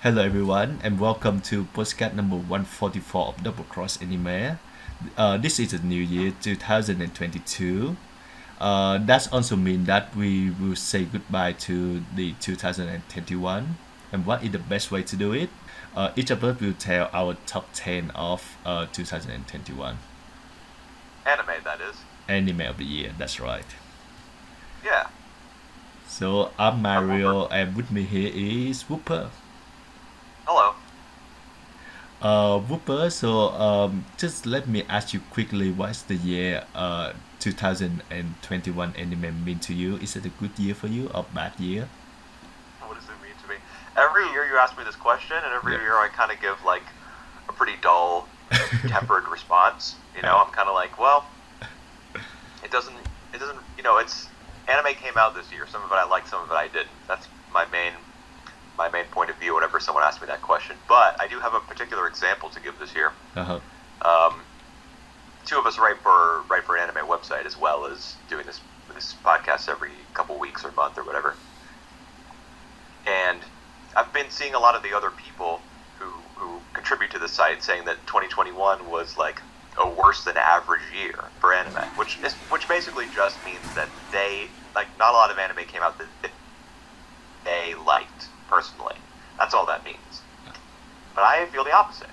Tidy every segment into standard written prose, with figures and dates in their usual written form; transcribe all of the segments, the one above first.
Hello everyone and welcome to podcast number 144 of Double Cross Anime. This is the new year 2022. That also means that we will say goodbye to the 2021. And what is the best way to do it? Each of us will tell our top 10 of 2021 Anime, that is. anime of the year. That's right. Yeah, So I'm I'm Wooper. Mario and with me here is Wooper. Hello. Whooper, so just let me ask you quickly, what's the year 2021 anime mean to you? Is it a good year for you or bad year? What does it mean to me? Every year you ask me this question, and every Yeah. year I kind of give like a pretty dull, tempered response. Uh, I'm kind of like, well, it doesn't, it's anime came out this year. Some of it I liked, some of it I didn't. That's my main point of view whenever someone asks me that question. But I do have a particular example to give this year. uh-huh. Um, Two of us write for an anime website as well as doing this podcast every couple weeks or month or whatever. And I've been seeing a lot of the other people who contribute to the site saying that 2021 was like a worse than average year for anime, which basically just means that they like not a lot of anime came out that they liked personally. That's all that means. But I feel the opposite.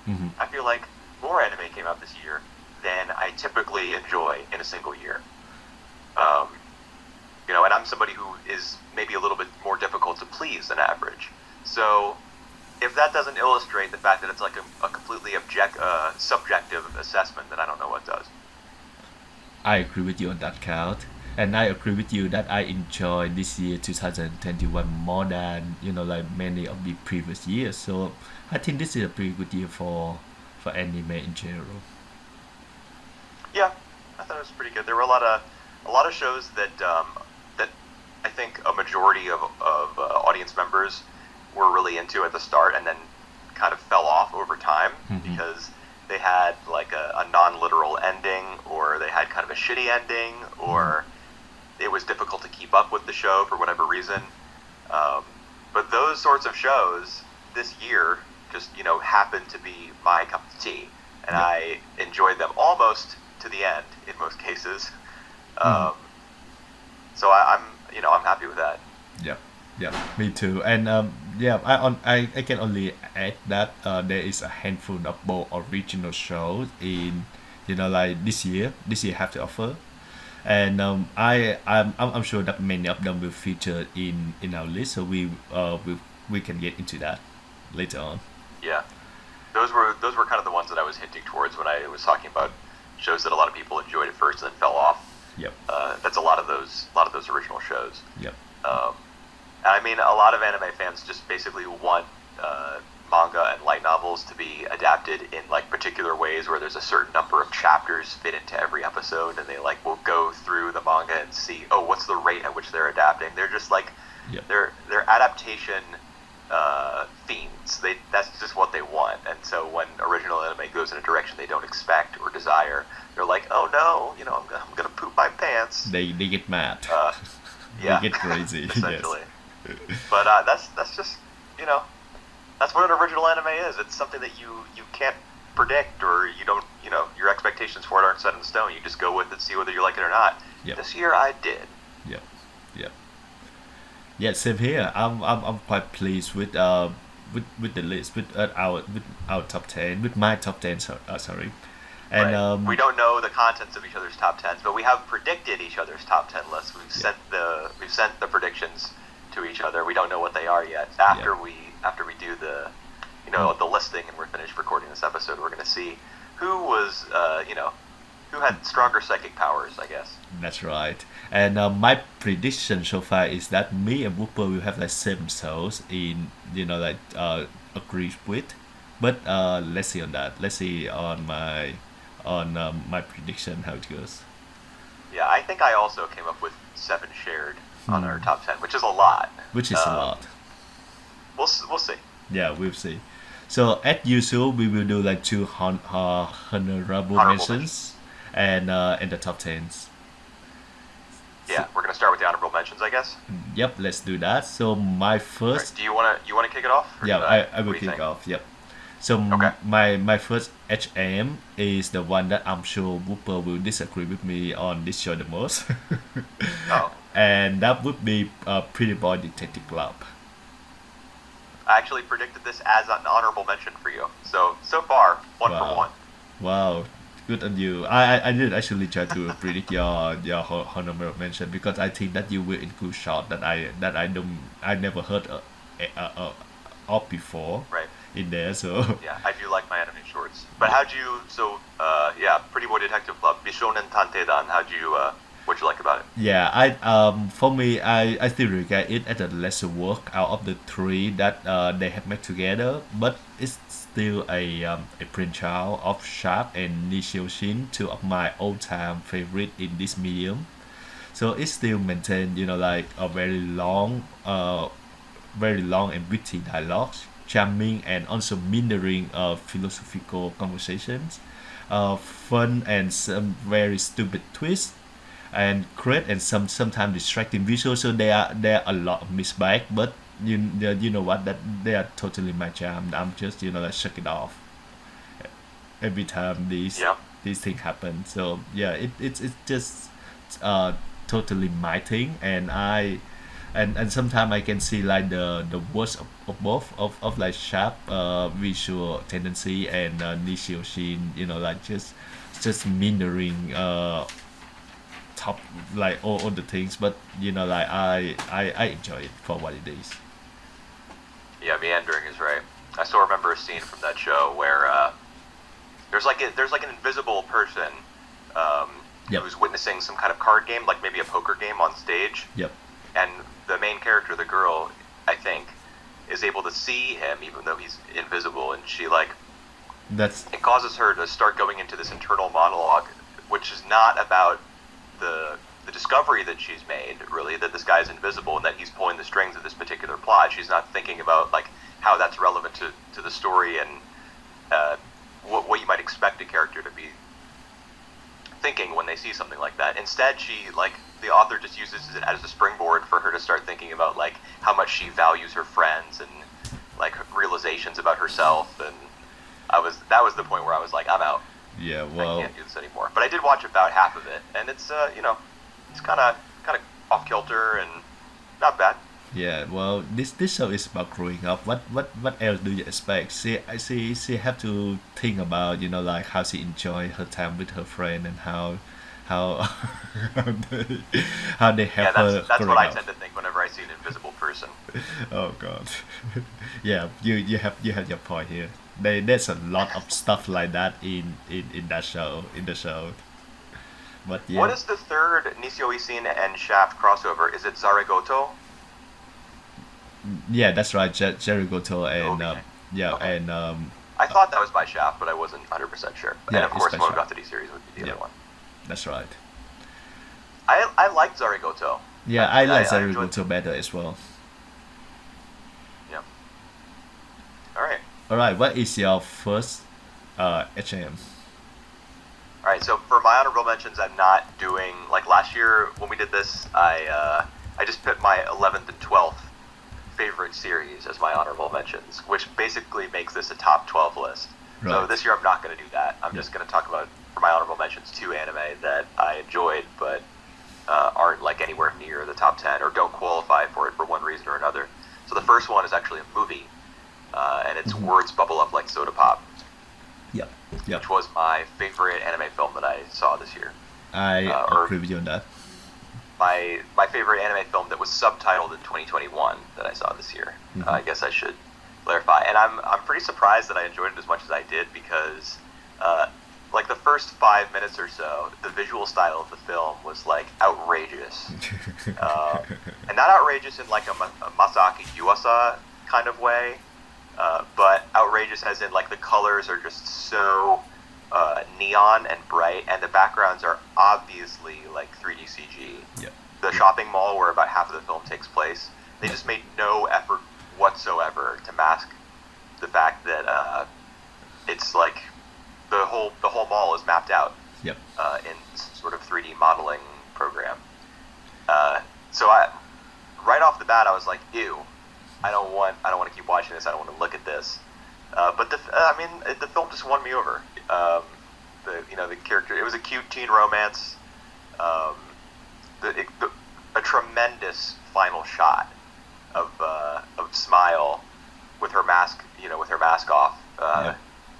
Hmm. I feel like more anime came out this year than I typically enjoy in a single year. Um, and I'm somebody who is maybe a little bit more difficult to please than average. So if that doesn't illustrate the fact that it's like a completely subjective assessment, then I don't know what does. I agree with you on that count. And I agree with you that I enjoy this year 2021 more than like many of the previous years. So I think this is a pretty good year for anime in general. Yeah, I thought it was pretty good. There were a lot of shows that I think a majority of audience members were really into at the start, and then kind of fell off over time Hmm. because they had like a non-literal ending, or they had kind of a shitty ending, Hmm. or it was difficult to keep up with the show for whatever reason. Um, but those sorts of shows this year just happened to be my cup of tea, and Yep. I enjoyed them almost to the end in most cases. Hmm. Um, so I'm happy with that. Yeah, yeah, me too. And yeah, I can only add that there is a handful of more original shows in like this year have to offer, and I'm sure that many of them will feature in our list, so we can get into that later on. Yeah, those were kind of the ones that I was hinting towards when I was talking about shows that a lot of people enjoyed at first and then fell off. Yep, That's a lot of those original shows. yep, Um, and I mean, a lot of anime fans just basically want manga and light novels to be adapted in like particular ways where there's a certain number of chapters fit into every episode, and they like will go through the manga and see, oh, what's the rate at which they're adapting. They're just like yep. they're adaptation fiends. That's just what they want. And so when original anime goes in a direction they don't expect or desire, they're like, oh no, I'm gonna poop my pants. They get mad. Uh, They yeah, get crazy. Yes. essentially. But that's just you know that's what an original anime is. It's something that you can't predict, or you don't your expectations for it aren't set in stone. You just go with it, see whether you like it or not. Yep, This year I did. yep, yep. Yeah, same here. I'm quite pleased with the list with our top 10 with my top 10 sorry, and Right. We don't know the contents of each other's top tens, but we have predicted each other's top ten lists. yeah, We've sent the predictions to each other. We don't know what they are yet. yeah. After we do the listing and we're finished recording this episode, we're gonna see who was who had stronger psychic powers, I guess. That's right. And my prediction so far is that me and Wooper will have like same souls in like agreed with, but let's see on that. Let's see on my prediction how it goes. Yeah, I think I also came up with seven shared on our Hmm. top ten, which is a lot. Which is a Um, lot. we'll see. Yeah, we'll see. So as usual, we will do like two honorable Honorable mentions. mentions and the top tens. Yeah, we're gonna start with the honorable mentions, I guess. Yep, let's do that. So my Right. first, Do you wanna kick it off? Or yeah, should I What will do you kick think? off. Yep. So Okay. my first HM is the one that I'm sure Wooper will disagree with me on this show the most, Oh, and that would be Pretty Boy Detective Club. I actually predicted this as an honorable mention for you. So far, one for Wow, one. wow, good on you. I did actually try to predict your honorable mention because I think that you will include shot that I don't I never heard of before Right. in there. So Yeah, I do like my anime shorts. But how'd you? So, yeah, Pretty Boy Detective Club, Bishonen Tantedan. What'd you like about it? yeah, I for me I still regard it as a lesser work out of the three that they have made together, but it's still a brainchild of Sharp and Nishio Shin, two of my all-time favorite in this medium. So it still maintains, like a very long and witty dialogues, charming and also meandering philosophical conversations, fun and some very stupid twists, and great and sometimes distracting visuals. So there are a lot of mixed bag, but you know what, that they are totally my jam. I'm just like shut it off every time Yeah. these things happen. So yeah, it's just uh totally my thing, and and sometimes I can see like the worst of both of like sharp visual tendency and Nishio Shin, like just meandering top like all the things, but like I enjoy it for what it is. Yeah, meandering is right. I still remember a scene from that show where there's like an invisible person Yep. who's witnessing some kind of card game, like maybe a poker game on stage, Yep. and the main character, the girl, I think, is able to see him even though he's invisible, and she like That's it causes her to start going into this internal monologue, which is not about the discovery that she's made, really, that this guy is invisible and that he's pulling the strings of this particular plot. She's not thinking about like how that's relevant to the story and what you might expect a character to be thinking when they see something like that. Instead, the author just uses it as a springboard for her to start thinking about like how much she values her friends and like realizations about herself. And that was the point where I was like, I'm out. yeah. I Well, can't do this anymore. But I did watch about half of it, and it's it's kind of off kilter and not bad. yeah. Well, this show is about growing up. What else do you expect? She have to think about like how she enjoy her time with her friend, and how how they Yeah, help that's her that's what growing I up. tend to think whenever I see an invisible person. Oh God. Yeah, you have your point here. There's a lot of stuff like that in that show in the show. But What yeah, is the third Nisio Isin and Shaft crossover? Is it Zaragoto? yeah, that's right. Jerry Goto and OVA. yeah, Okay. and I thought that was by Shaft, but I wasn't 100% sure. And yeah, of it's course, special. Monogatari series would be the Yeah, other one. that's right. I liked Zaragoto. Yeah, I Actually, like I Jerry enjoyed. Goto better as well. Yeah. All right. All right, what is your first HM? All right. So for my honorable mentions, I'm not doing like last year when we did this. I just put my 11th and 12th favorite series as my honorable mentions, which basically makes this a top 12 list. So Right. this year I'm not going to do that. I'm Yeah. just going to talk about for my honorable mentions two anime that I enjoyed, but aren't like anywhere near the top 10 or don't qualify for it for one reason or another. So the first one is actually a movie, and it's Mhm. Words Bubble Up Like Soda Pop, Yep. Yep. which was my favorite anime film that I saw this year. I Or agree with you on that. my favorite anime film that was subtitled in 2021 that I saw this year. Mhm. I guess I should clarify. And I'm pretty surprised that I enjoyed it as much as I did because, like the first 5 minutes or so, the visual style of the film was like outrageous, and not outrageous in like a Masaaki Yuasa kind of way, but outrageous as in like the colors are just so neon and bright, and the backgrounds are obviously like 3D CG. Yep. The shopping mall where about half of the film takes place, they just made no effort whatsoever to mask the fact that it's like the whole mall is mapped out Yep. in sort of 3D modeling program. So I right off the bat I was like, ew, I don't want to keep watching this. I don't want to look at this. But the film just won me over. The character. It was a cute teen romance. Um, a tremendous final shot of Smile with her mask, with her mask off, Yeah.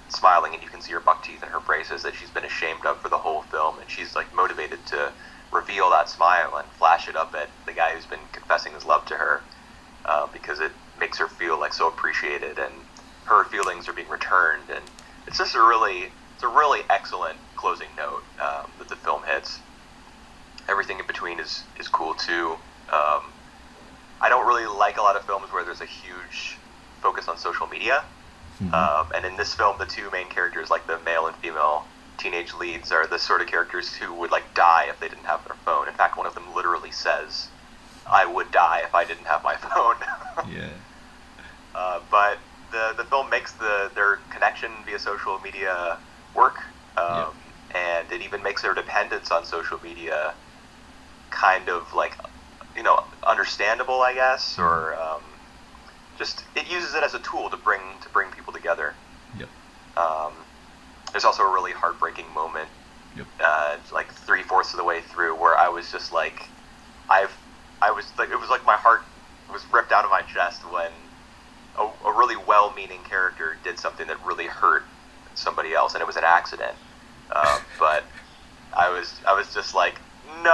smiling, and you can see her buck teeth and her braces that she's been ashamed of for the whole film, and she's like motivated to reveal that smile and flash it up at the guy who's been confessing his love to her, because it makes her feel like so appreciated, and her feelings are being returned, and it's a really excellent closing note that the film hits. Everything in between is cool too. I don't really like a lot of films where there's a huge focus on social media. And in this film, the two main characters, like the male and female teenage leads, are the sort of characters who would like die if they didn't have their phone. In fact, one of them literally says, "I would die if I didn't have my phone." Yeah. But the film makes their connection via social media work, Yeah. and it even makes their dependence on social media kind of like, understandable, I guess, or just it uses it as a tool to bring people together. Yep. Um, there's also a really heartbreaking moment, Yep. like 3/4 of the way through, where I was just like, I was like, it was like my heart was ripped out of my chest when a really well-meaning character did something that really hurt somebody else, and it was an accident. But I was just like, no,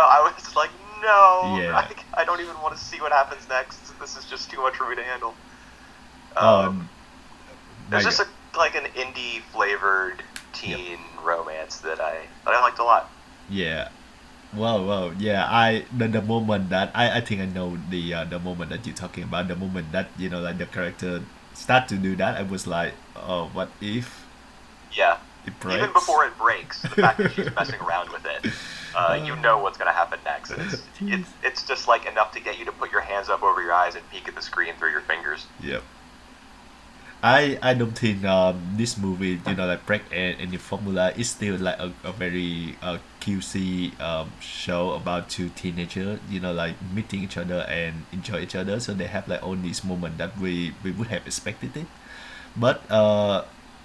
Yeah. I don't even want to see what happens next. This is just too much for me to handle. Um, There's my just like an indie flavored teen romance that I liked a lot. Yeah. Well, yeah. The moment that I think I know the moment that you're talking about. The moment that like the character start to do that, I was like, oh, what if Yeah. it Even breaks? before it breaks, the fact that she's messing around with it, you know what's going to happen next. Jeez. It's just like enough to get you to put your hands up over your eyes and peek at the screen through your fingers. Yep. I don't think this movie like break any formula. It's still like a very cutesy show about two teenagers like meeting each other and enjoy each other. So they have like all these moments that we would have expected it. But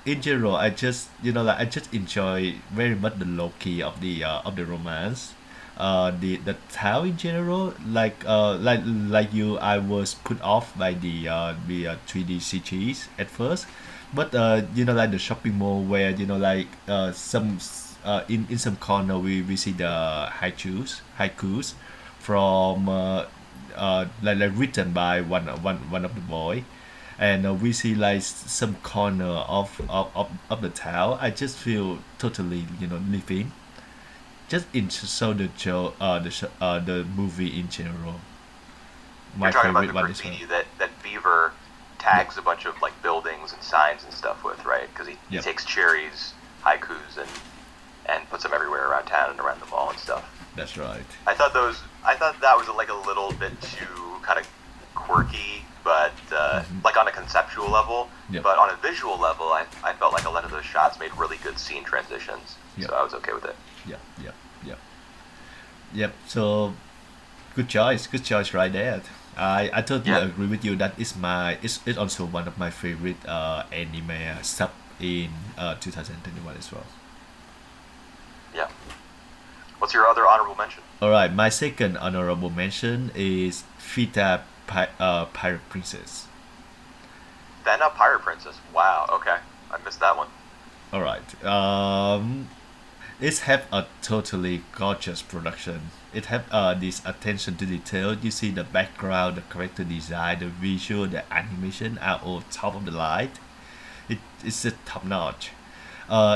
in general, I just like I just enjoy very much the low key of the romance. The town in general, like you, I was put off by the 3D CGs at first, but like the shopping mall where like some in some corner we see the haikus from like written by one of the boy, and we see like some corner of the town. I just feel totally living just in so the show the movie in general. My You're talking about favorite the one is graffiti that Beaver tags a bunch of like buildings and signs and stuff with, right? Because he Yep. takes cherries, haikus, and puts them everywhere around town and around the mall and stuff. That's right. I thought that was like a little bit too kind of quirky, but like on a conceptual level. Yep. But on a visual level, I felt like a lot of those shots made really good scene transitions. Yep. So I was okay with it. Yep. So good choice right there. I totally Yeah. agree with you that it's also one of my favorite anime sub in 2021 as well. Yeah. What's your other honorable mention? All right, my second honorable mention is Fita Pirate Princess. Fena Pirate Princess. Wow. Okay. I missed that one. All right. It have a totally gorgeous production. It have this attention to detail. You see the background, the character design, the visual, the animation are all top of the line. It's a top notch.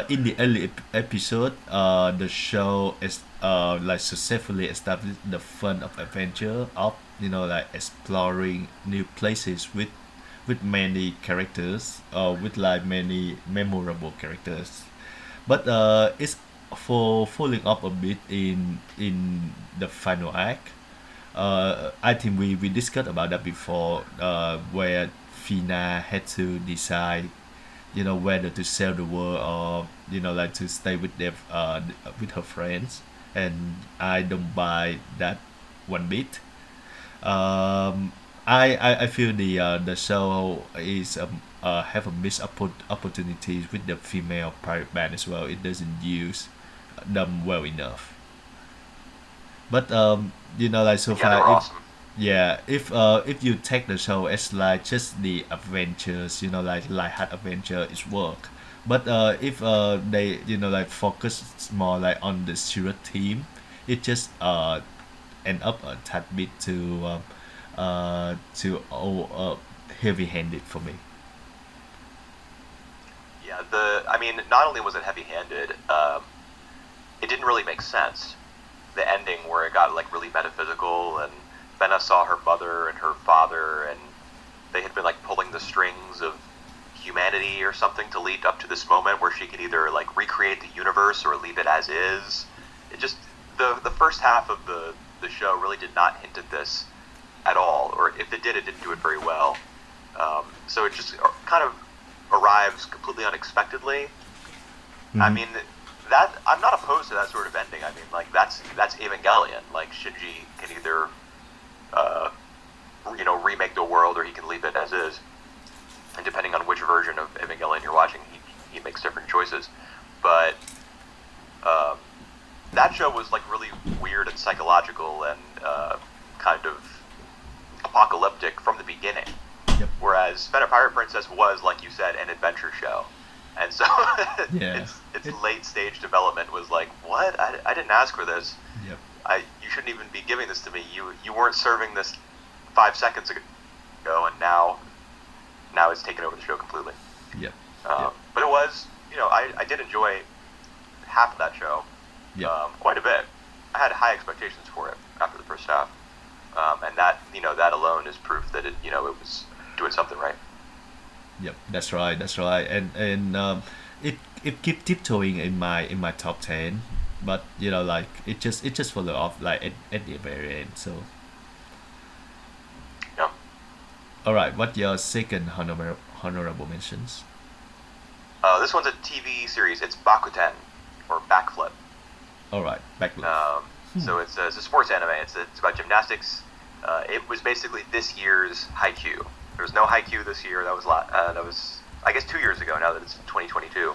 In the early episode, the show is like successfully established the fun of adventure of like exploring new places with many characters, with like many memorable characters. But it's for falling off a bit in the final act. I think we discussed about that before, where Fina had to decide, whether to sell the world or like to stay with her friends, and I don't buy that one bit. Um, I feel the show is have a missed opportunities with the female pirate band as well. It doesn't use them well enough. But like so Yeah, they far, were if awesome. yeah, if you take the show as like just the adventures, like light-hearted adventure, it's work. But if they like focus more like on the serious theme, it just end up a tad bit too heavy-handed for me. Yeah, I mean, not only was it heavy-handed, it didn't really make sense. The ending where it got like really metaphysical, and Fena saw her mother and her father, and they had been like pulling the strings of humanity or something to lead up to this moment where she could either like recreate the universe or leave it as is. It just the first half of the show really did not hint at this at all, or if it did, it didn't do it very well. So it just kind of arrives completely unexpectedly. I Hmm. mean, that I'm not opposed to that sort of ending. I mean, like that's Evangelion. Like Shinji can either uh, remake the world or he can leave it as is, and depending on which version of Evangelion you're watching, he makes different choices. But um, that show was like really weird and psychological and kind of apocalyptic from the beginning. Yep. Whereas Fena Pirate Princess was, like you said, an adventure show, and so Yeah. its It. late stage development was like, what? I didn't ask for this. Yep. You shouldn't even be giving this to me. You weren't serving this 5 seconds ago, and now it's taken over the show completely. Yep. Yep. But it was, I did enjoy half of that show, Yep. quite a bit. I had high expectations for it after the first half, and that alone is proof that it was doing something right. Yep, that's right. That's right. And it keep tiptoeing in my top 10, but like it just follow off like at the very end. So Yeah. all right, what your second honorable mentions? This one's a TV series. It's Bakuten, or Backflip. All right, backlist. So it's a sports anime. It's about gymnastics. It was basically this year's Haikyuu. There was no Haikyuu this year. That was I guess 2 years ago. Now that it's 2022,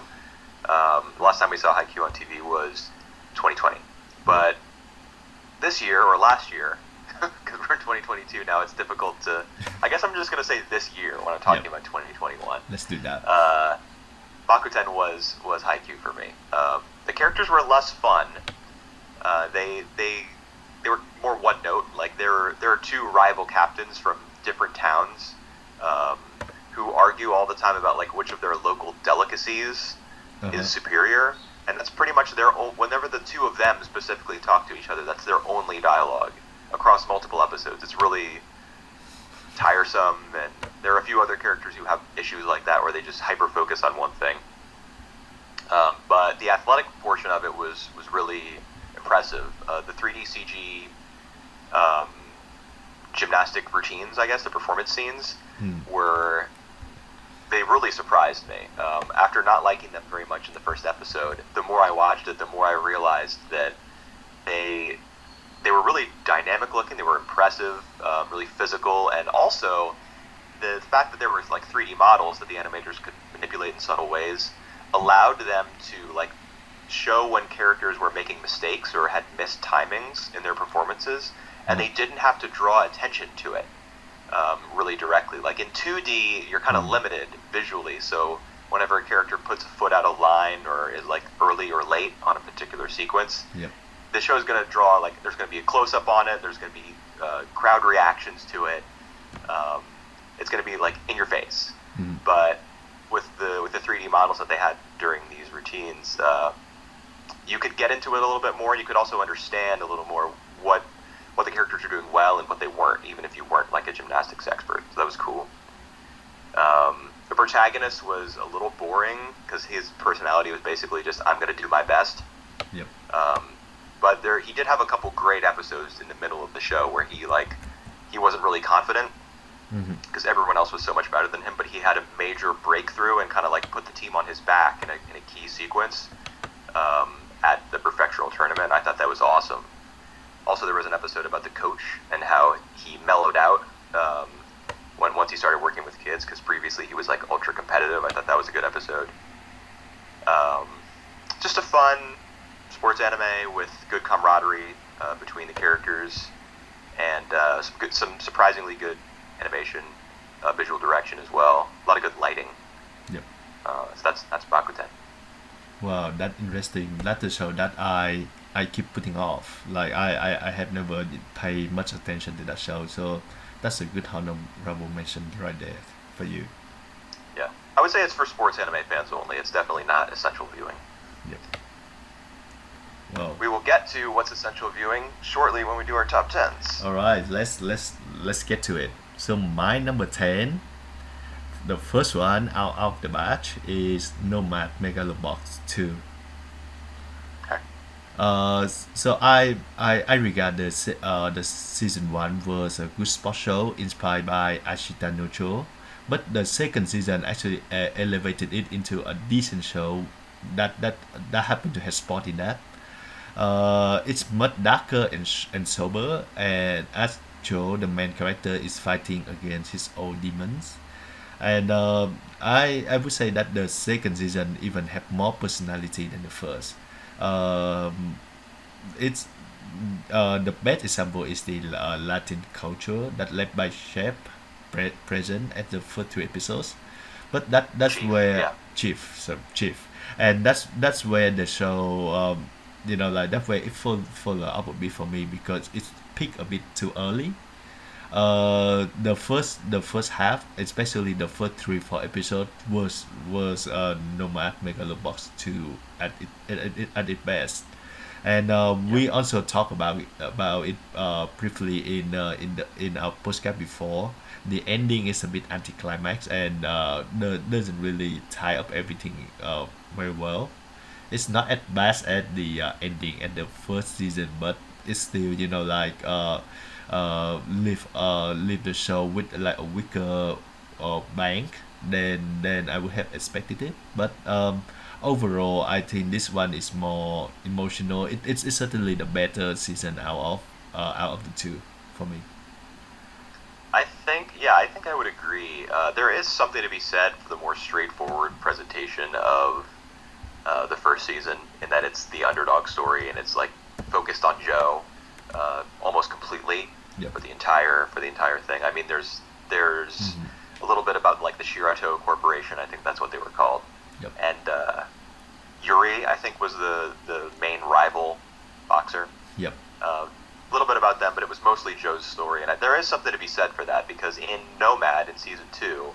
the last time we saw Haikyuu on TV was 2020. Yeah. But this year or last year, because we're in 2022 now, it's difficult to. I guess I'm just gonna say this year when I'm talking Yep. about 2021. Let's do that. Bakuten was Haikyuu for me. The characters were less fun. They were more one note. Like there are two rival captains from different towns um, who argue all the time about like which of their local delicacies Uh-huh. is superior, and that's pretty much their own. Whenever the two of them specifically talk to each other, that's their only dialogue across multiple episodes. It's really tiresome, and there are a few other characters who have issues like that where they just hyper focus on one thing. But the athletic portion of it was really impressive. The 3D CG um, gymnastic routines, I guess, the performance scenes, Hmm. were they really surprised me. After not liking them very much in the first episode, the more I watched it, the more I realized that they they were really dynamic looking. They were impressive, really physical, and also the fact that there were like 3D models that the animators could manipulate in subtle ways allowed them to like show when characters were making mistakes or had missed timings in their performances, and they didn't have to draw attention to it really directly. Like in 2D, you're kind of limited visually, so whenever a character puts a foot out of line or is like early or late on a particular sequence, Yep. the show's going to draw like there's going to be a close up on it. There's going to be crowd reactions to it. Um, it's going to be like in your face. Mhm. But with the 3D models that they had during these routines, you could get into it a little bit more. You could also understand a little more what the characters are doing well and what they weren't, even if you weren't like a gymnastics expert. So that was cool. The protagonist was a little boring because his personality was basically just I'm going to do my best. Yep. But he did have a couple great episodes in the middle of the show where he wasn't really confident Mm-hmm. because everyone else was so much better than him. But he had a major breakthrough and kind of like put the team on his back in a key sequence at the prefectural tournament. I thought that was awesome. Also, there was an episode about the coach and how he mellowed out once he started working with kids, because previously he was like ultra competitive. I thought that was a good episode. Just a fun sports anime with good camaraderie between the characters, and some surprisingly good animation, visual direction as well. A lot of good lighting. Yep. So that's Bakuten. Wow, that's interesting. That's the show that I keep putting off. Like I have never paid much attention to that show, so that's a good honorable mention right there for you. Yeah, I would say it's for sports anime fans only. It's definitely not essential viewing. Yep. Well, We will get to what's essential viewing shortly when we do our top tens. all right. Let's get to it. So my number 10, the first one out of the batch is Nomad Megalo Box 2. Okay. So I regard the season one was a good sports show inspired by Ashita Nocho, but the second season actually elevated it into a decent show that happened to have sport in that. It's much darker and sober, and as Joe, the main character, is fighting against his old demons. And I would say that the second season even have more personality than the first. Um, it's the best example is the Latin culture that led by Chef present at the first two episodes, but that's Chief, where yeah. Chief, and that's where the show like that way it fall up a bit for me because it's peaked a bit too early. The first half, especially the first 3-4 episode, was Nomad Megalobox 2 at its best, and we also talked about it briefly in our podcast before. The ending is a bit anticlimax and doesn't really tie up everything very well. It's not as bad as the ending at the first season, but it's still leave the show with like a weaker bank than I would have expected it. But overall, I think this one is more emotional. It's certainly the better season out of the two for me. I think I would agree. There is something to be said for the more straightforward presentation of the first season, in that it's the underdog story and it's like focused on Joe almost completely Yep. for the entire thing. I mean, there's a little bit about like the Shirato Corporation. I think that's what they were called. Yep. And Yuri, I think, was the main rival boxer. Yep. A little bit about them, but it was mostly Joe's story, and there is something to be said for that, because in Nomad in season 2,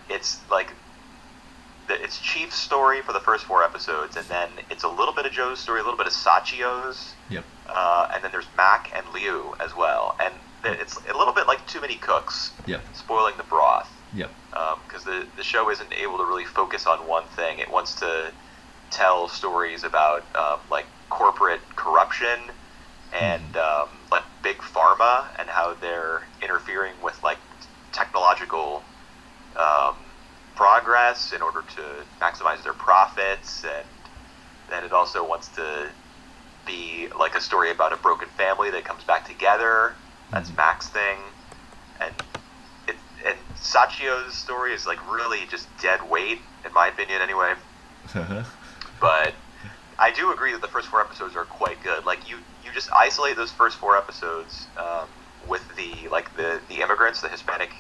it's like it's Chief's story for the first 4 episodes, and then it's a little bit of Joe's story, a little bit of Sachio's, Yep. and then there's Mac and Liu as well, and it's a little bit like too many cooks, Yep. spoiling the broth, Yep. because the show isn't able to really focus on one thing. It wants to tell stories about like corporate corruption and like big pharma and how they're interfering with like technological progress in order to maximize their profits, and then it also wants to be like a story about a broken family that comes back together. That's Mac's thing, and Sachio's story is like really just dead weight, in my opinion, anyway. But I do agree that the first 4 episodes are quite good. Like you just isolate those first 4 episodes with the immigrants, the Hispanic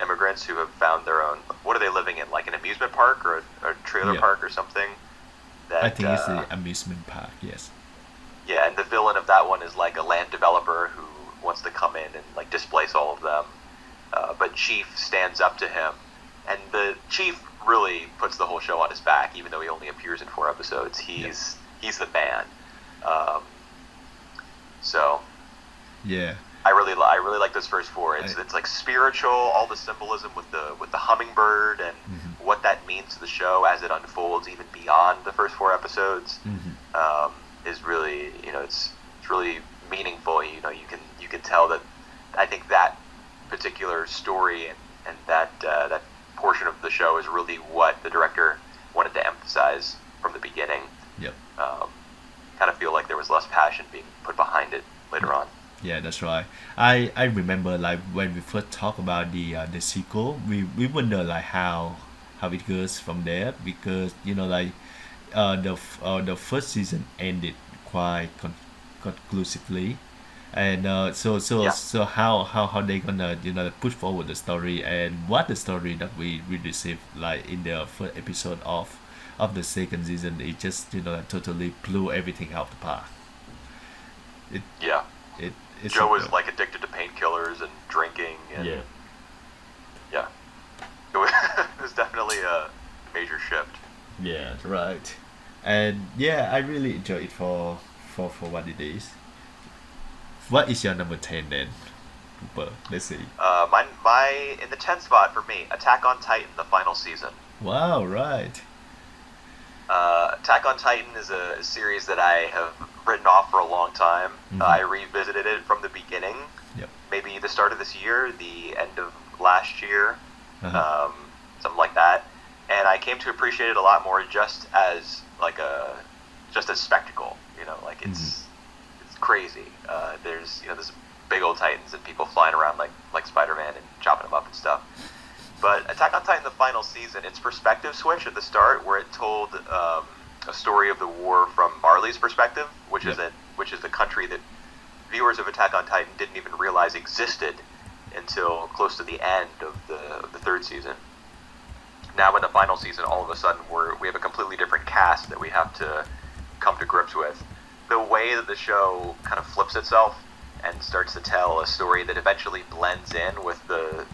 immigrants who have found their own. What are they living in? Like an amusement park or a trailer Yeah. park or something? That, I think it's the amusement park. Yes. yeah, and the villain of that one is like a land developer who wants to come in and like displace all of them. But Chief stands up to him, and the Chief really puts the whole show on his back, even though he only appears in 4 episodes. He's the man. So Yeah. I really like those first 4. It's like spiritual, all the symbolism with the hummingbird and what that means to the show as it unfolds, even beyond the first 4 episodes, is really, it's really meaningful. You can tell that I think that particular story and that portion of the show is really what the director wanted to emphasize from the beginning. Yep. Kind of feel like there was less passion being put behind it later on. Yeah, that's right. I remember like when we first talked about the sequel, we wonder like how it goes from there because like the first season ended quite conclusively, and Yeah. so how they gonna push forward the story and what the story that we received like in the first episode of the second season, it just like, totally blew everything out the park. It Yeah. it it's Joe so was good. like addicted to painkillers and drinking, and Yeah. yeah, it was, it was definitely a major shift. Yeah, right. And yeah, I really enjoy it for what it is. What is your number 10 then? Cooper, let's see. My in the 10th spot for me, Attack on Titan, the final season. Wow, right. Attack on Titan is a series that I have written off for a long time. Mm-hmm. I revisited it from the beginning, Yep. maybe the start of this year, the end of last year, Uh-huh. um, something like that, and I came to appreciate it a lot more just as like just as spectacle. Like it's crazy. There's there's big old titans and people flying around like Spider-Man and chopping them up and stuff. But Attack on Titan, the final season, its perspective switch at the start, where it told a story of the war from Marley's perspective, Yep. which is the country that viewers of Attack on Titan didn't even realize existed until close to the end of the third season. Now, in the final season, all of a sudden we have a completely different cast that we have to come to grips with. The way that the show kind of flips itself and starts to tell a story that eventually blends in with the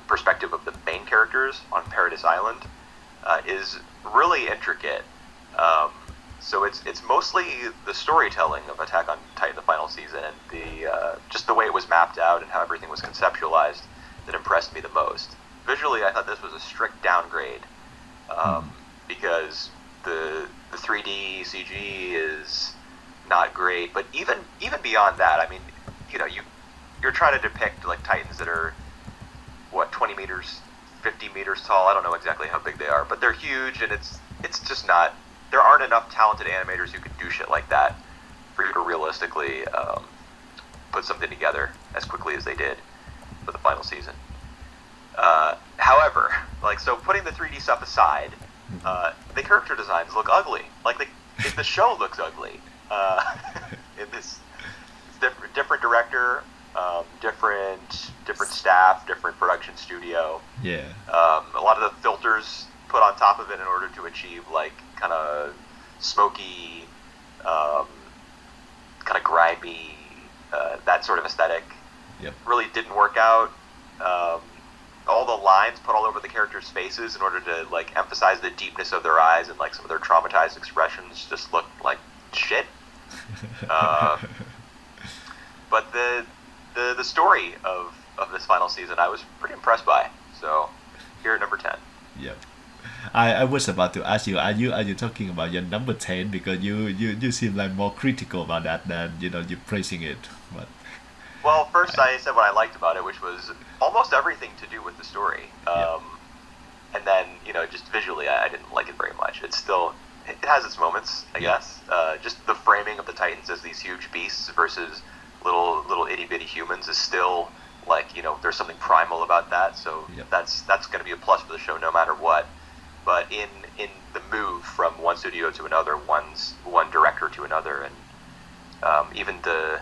perspective of the main characters on Paradise Island is really intricate. So it's mostly the storytelling of Attack on Titan the final season and the just the way it was mapped out and how everything was conceptualized that impressed me the most. Visually, I thought this was a strict downgrade because the 3D CG is not great. But even beyond that, I mean, you're trying to depict like Titans that are 20 meters, 50 meters tall. I don't know exactly how big they are, but they're huge, and it's just not. There aren't enough talented animators who can do shit like that for you to realistically put something together as quickly as they did for the final season. However, so putting the 3D stuff aside, the character designs look ugly. The show looks ugly. In this different director, different staff, different production studio. Yeah. A lot of the filters put on top of it in order to achieve kind of smoky, kind of grimy, that sort of aesthetic. Yep. Really didn't work out. All the lines put all over the characters' faces in order to emphasize the deepness of their eyes and some of their traumatized expressions just looked like shit. But the story of this final season I was pretty impressed by. So here at number 10. Yep. I was about to ask you, are you talking about your number 10 because you seem like more critical about that than you praising it, but Well, first I said what I liked about it, which was almost everything to do with the story. yeah. And then, just visually, I didn't like it very much. It has its moments, I guess. Just the framing of the Titans as these huge beasts versus little itty bitty humans is still there's something primal about that. So Yep. that's going to be a plus for the show no matter what. But in the move from one studio to another, one director to another, and even the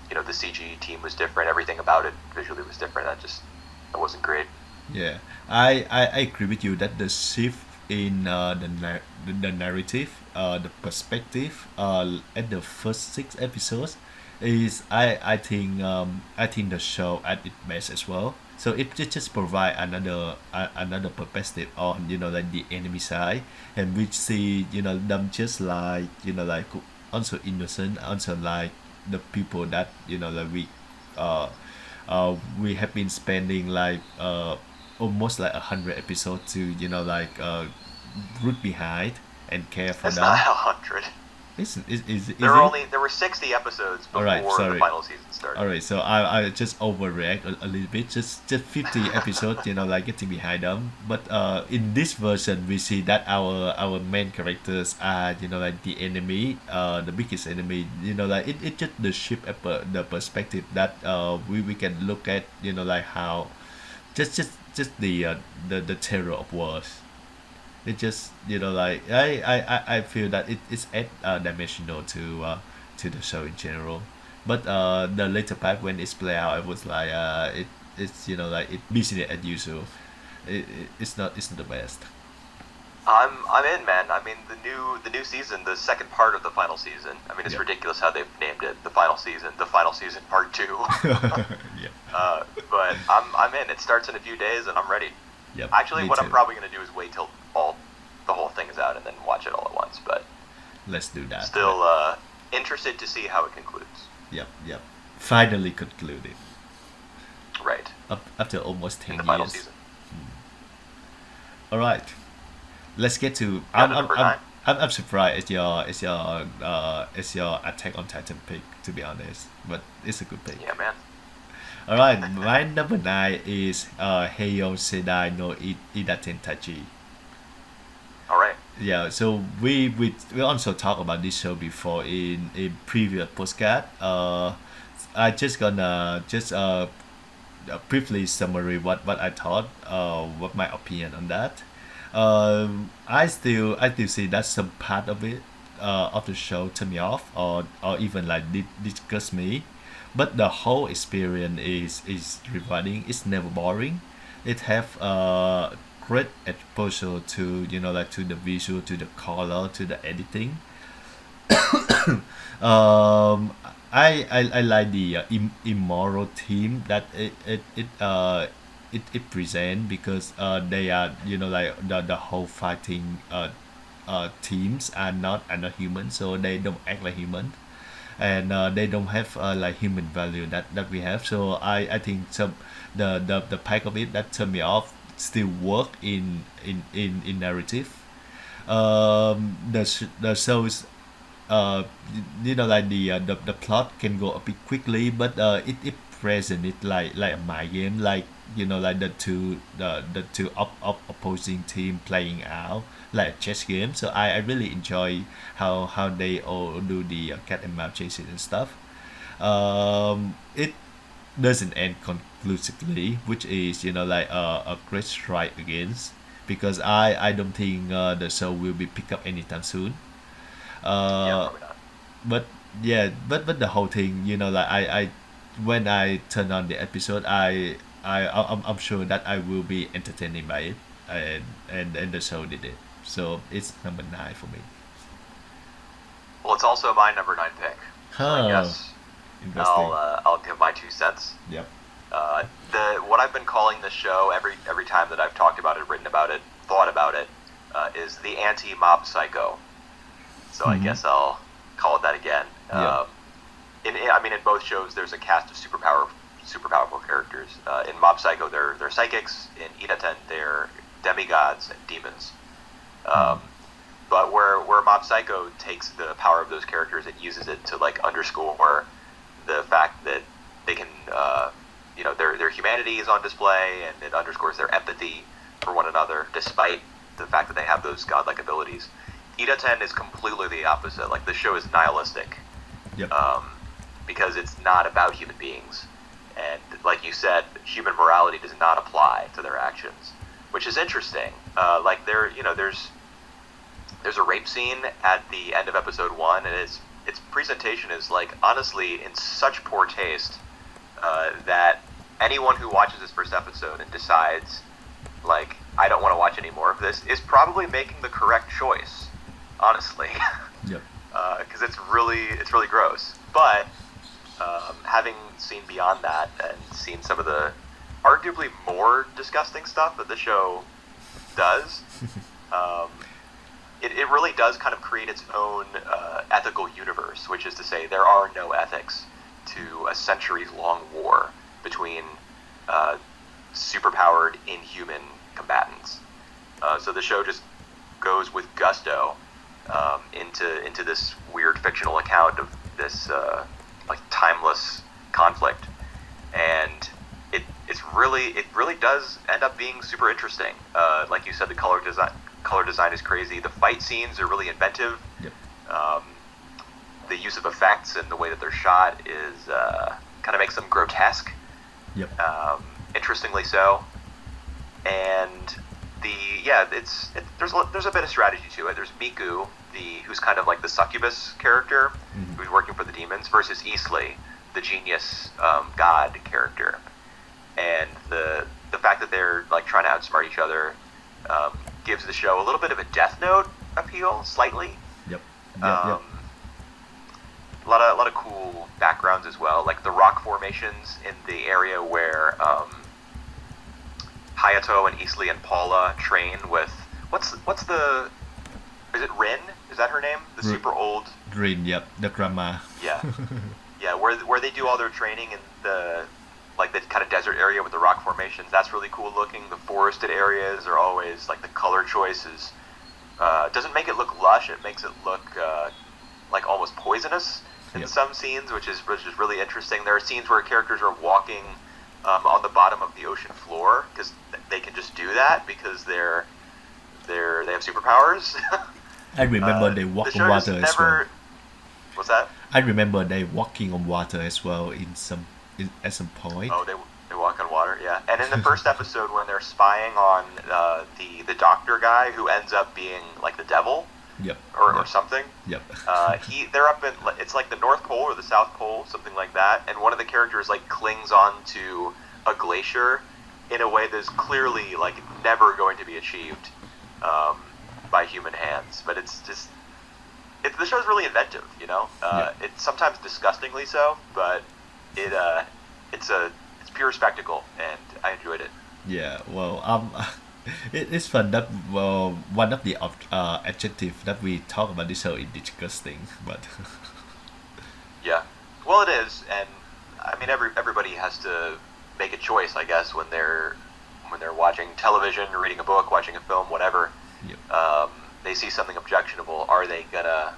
CG team was different. Everything about it visually was different. That wasn't great. Yeah, I agree with you that the shift in the narrative, the perspective, at the first six episodes is I think the show at its best as well. So it just provide another perspective on like the enemy side, and we see them just like like also innocent, also like the people that uh we have been spending like almost like 100 episodes to like root behind and care for It's not them. 100. There were 60 episodes All right, before the sorry. final season started. All right, so I just overreact a little bit. Just 50 episodes, like getting behind them. But in this version, we see that our main characters are like the enemy, the biggest enemy. Like it just the ship the perspective that we can look at. Like how just the terror of wars. It just like I feel that it's add dimensional to the show in general. But the later part when it's play out, I was like it's like it business as usual. It's not the best. I'm in, man. I mean, the new season, the second part of the final season. I mean, it's Yeah. ridiculous how they've named it the final season part two. Yeah. But I'm in. It starts in a few days, and I'm ready. Yep. Actually, Me what I'm too. probably gonna do is wait till the whole thing is out and then watch it all at once. But Let's do that. still interested to see how it concludes. Yep. Yep. Finally concluded. Right. After almost In 10 the final years. season. All right. Let's get to. Down to number 9. I'm surprised it's your Attack on Titan pick, to be honest, but it's a good pick. Yeah, man. All right, my number 9 is Heion Sedai no Idaten-tachi. All right. Yeah, so we also talked about this show before in a previous postcard. I just gonna just briefly summary what I thought, what my opinion on that. I still see that some part of it of the show turn me off or even like disgust me, but the whole experience is rewarding. It's never boring. It have great exposure to like to the visual, to the color, to the editing. um, I like the immoral theme that it present, because they are like the whole fighting teams are not human, so they don't act like human, and they don't have like human value that we have. So I think some the pack of it that turned me off still work in narrative. The shows like the plot can go a bit quickly, but it present it like a mind game, like like the two opposing team playing out like a chess game. So I really enjoy how they all do the cat and mouse chases and stuff. It doesn't end conclusively, which is like a great strike against, because I don't think the show will be picked up anytime soon. Yeah, uh, probably not. but yeah, but the whole thing, like I when I turn on the episode, I'm sure that I will be entertained by it, and the show did it, so it's number 9 for me. Well, it's also my number 9 pick. So I Huh. guess Interesting. I'll give my 2 cents. Yep. What I've been calling this show every time that I've talked about it, written about it, thought about it, is the anti-mob psycho. So I guess I'll call it that again. Yeah. In both shows, there's a cast of super powerful characters. In Mob Psycho, they're psychics. In Idaten, they're demigods and demons. But where Mob Psycho takes the power of those characters and uses it to like underscore the fact that they can, their humanity is on display, and it underscores their empathy for one another, despite the fact that they have those godlike abilities. Idaten is completely the opposite. Like, the show is nihilistic, Yep. because it's not about human beings, and like you said, human morality does not apply to their actions, which is interesting. There's a rape scene at the end of episode 1, and its presentation is like honestly in such poor taste that anyone who watches this first episode and decides like I don't want to watch any more of this is probably making the correct choice, honestly, Yep. because it's really gross. But having seen beyond that and seen some of the arguably more disgusting stuff that the show does, it really does kind of create its own ethical universe, which is to say there are no ethics to a centuries-long war between superpowered, inhuman combatants. So the show just goes with gusto into this weird fictional account of this like timeless conflict, and it really does end up being super interesting. Like you said, the color design is crazy. The fight scenes are really inventive. Yep. Um, the use of effects and the way that they're shot is kind of makes them grotesque. Yep. Interestingly so, and there's a bit of strategy to it. There's Miku, who's kind of like the succubus character, who's working for the demons, versus Isley, the genius god character, and the fact that they're like trying to outsmart each other gives the show a little bit of a Death Note appeal, slightly. Yep. A lot of cool backgrounds as well, like the rock formations in the area where Hayato and Isley and Paula train with what's the is it Rin? Is that her name? The super old Green. Yep. The grandma. Yeah. Yeah, where they do all their training in the kind of desert area with the rock formations. That's really cool looking. The forested areas are always like the color choices. Doesn't make it look lush. It makes it look like almost poisonous in some scenes, which is really interesting. There are scenes where characters are walking on the bottom of the ocean floor because they can just do that because they have superpowers. I remember they walk on water as well. What's that? I remember they walking on water as well at some point. Oh, they walk on water, yeah. And in the first episode, when they're spying on the doctor guy who ends up being like the devil, or something. Yep. They're up in, it's like the North Pole or the South Pole, something like that. And one of the characters like clings on to a glacier in a way that's clearly like never going to be achieved by human hands. But it's just, the show's really inventive, you know. It's sometimes disgustingly so, but it's pure spectacle, and I enjoyed it. Yeah. Well, it's fun that one of the adjectives that we talk about this show is disgusting, but yeah, well, it is, and I mean everybody has to make a choice, I guess, when they're watching television, reading a book, watching a film, whatever. Yep. They see something objectionable. Are they gonna,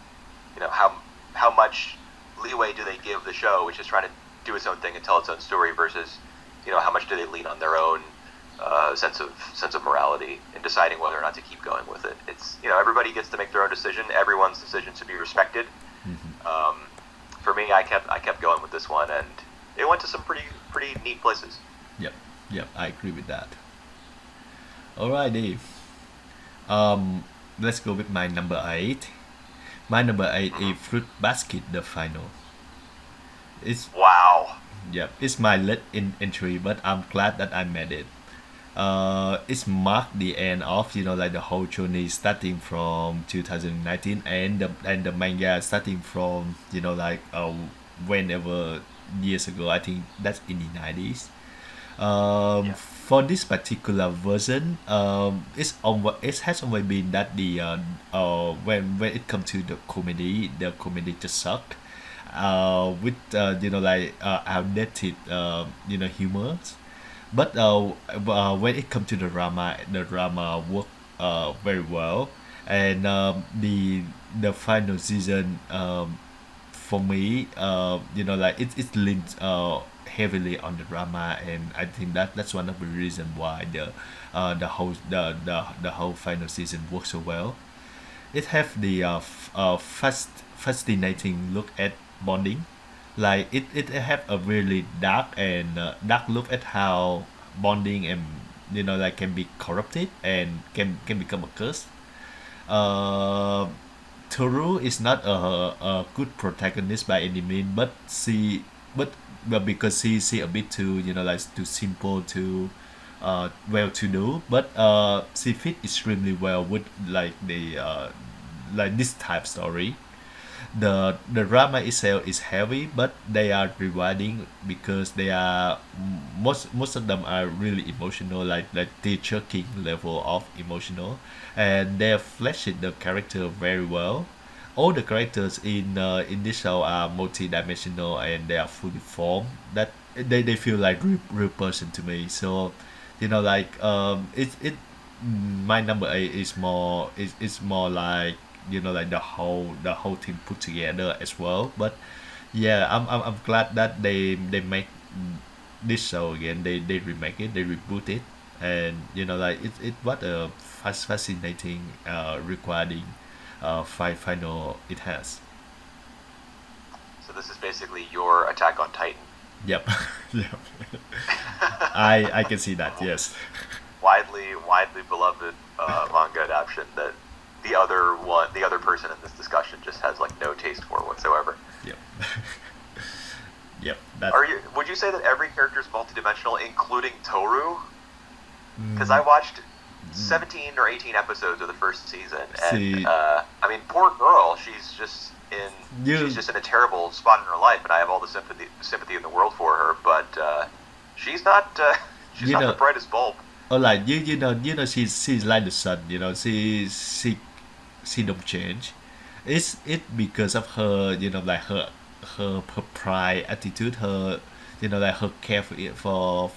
how much leeway do they give the show, which is trying to do its own thing and tell its own story, versus how much do they lean on their own sense of morality in deciding whether or not to keep going with it. It's everybody gets to make their own decision. Everyone's decision should be respected. For me, I kept going with this one, and it went to some pretty neat places. Yep, I agree with that. Alrighty. Let's go with my number 8. My number 8 is Fruit Basket, the final. Wow. Yep, it's my late entry, but I'm glad that I made it. It's marked the end of the whole journey starting from 2019 and the manga starting from whenever years ago. I think that's in the 90s. For this particular version, it has always been that when it comes to the comedy just suck. With outdated humor, but when it comes to the drama work very well, and the final season for me it leans heavily on the drama, and I think that's one of the reasons why the whole final season works so well. It have the fascinating look at bonding, like it have a really dark look at how bonding and can be corrupted and can become a curse. uh Toru is not a good protagonist by any means, but because she a bit too too simple, too well to do, but she fit extremely well with this type story. The drama itself is heavy, but they are rewarding because they are most of them are really emotional, like tear-jerking level of emotional, and they fleshed the character very well. All the characters in this show are multi-dimensional, and they are fully formed. That they feel like real person to me. So, my number 8 is more like like the whole thing put together as well. But yeah, I'm glad that they make this show again. They remake it, they reboot it, and like it what a fascinating recording final it has. So this is basically your Attack on Titan. Yep. Yep. I can see that. Yes. Widely beloved manga adaptation that the other person in this discussion just has like no taste for whatsoever. Yep. Yep. That. Would you say that every character is multidimensional, including Toru? Because Mm, I watched 17 or 18 episodes of the first season, and see, I mean, poor girl. you She's just in a terrible spot in her life, and I have all the sympathy in the world for her. But she's not she's you not the know brightest bulb. or like she's like the sun. She don't change. It's it because of her, like her pride attitude, her, like her care for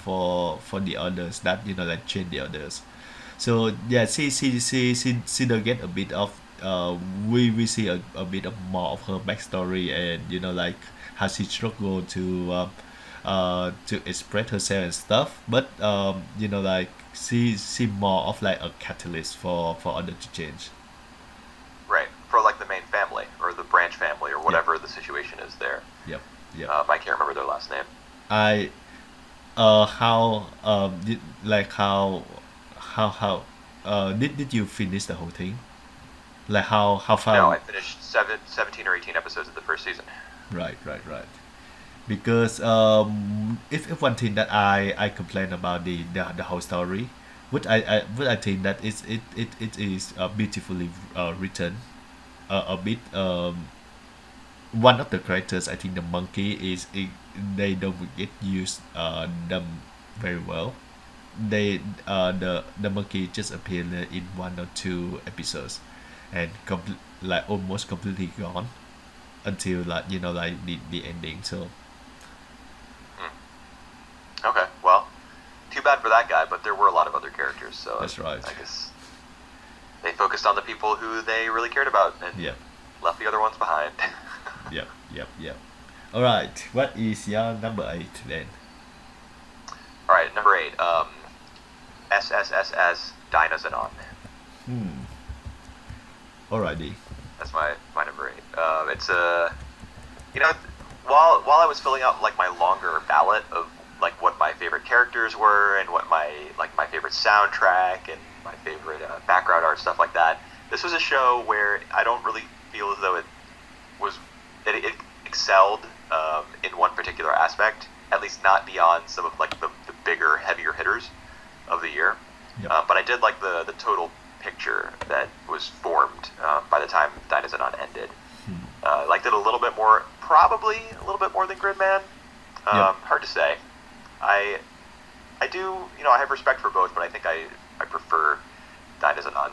the others, that like change the others. So yeah, she does get a bit of we see a bit of more of her backstory, and like how she struggled to express herself and stuff. But like she more of like a catalyst for others to change. Right, for like the main family or the branch family or Yep. whatever the situation is there. Yep. Yep. I can't remember their last name. I how like how did you finish the whole thing? Like how No, far? I finished 17 or 18 episodes of the first season. Right, right, right. Because if one thing that I complain about the whole story, would I think that it is beautifully written. A bit one of the characters, I think the monkey they don't get used them very well. The monkey just appeared in one or two episodes, and like almost completely gone until like like the ending. So Hmm. Okay, well, too bad for that guy, but there were a lot of other characters, so that's right. I guess they focused on the people who they really cared about and Yep. left the other ones behind. Yep. Yep. Yep. All right. What is your number 8 then? All right, number 8, SSSS.Dynazenon. Hmm. Alrighty. That's my number 8. It's a, you know, while I was filling out like my longer ballot of like what my favorite characters were and what my favorite soundtrack and my favorite background art, stuff like that. This was a show where I don't really feel as though was it excelled in one particular aspect, at least not beyond some of like the bigger, heavier hitters of the year. Yep. But I did like the total picture that was formed by the time Dynazenon ended. Hmm. Liked it a little bit more, probably a little bit more than Gridman. Yep. Hard to say. I do, I have respect for both, but I think I prefer Dynazenon.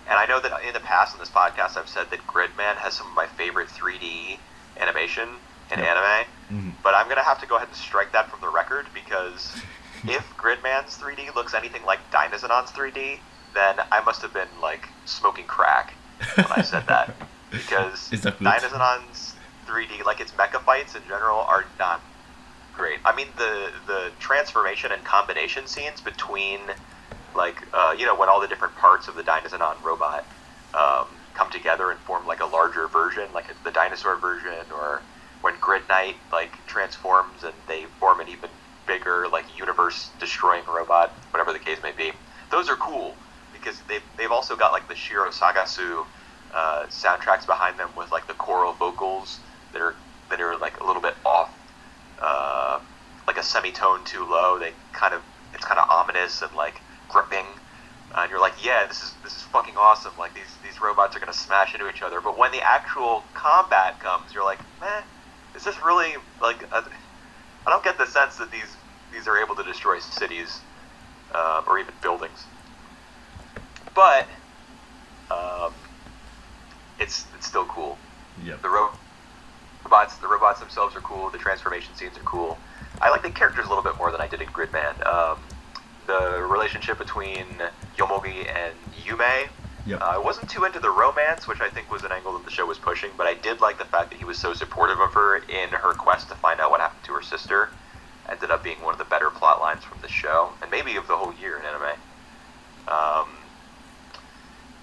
And I know that in the past on this podcast I've said that Gridman has some of my favorite 3D animation in Yep. anime, Mhm. but I'm going to have to go ahead and strike that from the record because if Gridman's 3D looks anything like Dynazenon's 3D, then I must have been like smoking crack when I said that. Because Is that good? Dynazenon's 3D, like its mecha fights in general, are not great. I mean, the transformation and combination scenes between, like, when all the different parts of the Dynazenon robot come together and form like a larger version, like the dinosaur version, or when Grid Knight like transforms and they form an even bigger, like, universe-destroying robot, whatever the case may be. Those are cool because they've also got like the Shiro Sagasu soundtracks behind them with like the choral vocals that are like a little bit off, like a semitone too low. It's kind of ominous and like gripping, and you're like, yeah, this is fucking awesome. Like these robots are gonna smash into each other. But when the actual combat comes, you're like, man, is this really like? I don't get the sense that these are able to destroy cities or even buildings. But it's still cool. Yep. The robots themselves are cool. The transformation scenes are cool. I like the characters a little bit more than I did in Gridman. The relationship between Yomogi and Yume Yep. I wasn't too into the romance, which I think was an angle that the show was pushing, but I did like the fact that he was so supportive of her in her quest to find out what happened to her sister. Ended up being one of the better plot lines from the show, and maybe of the whole year in anime.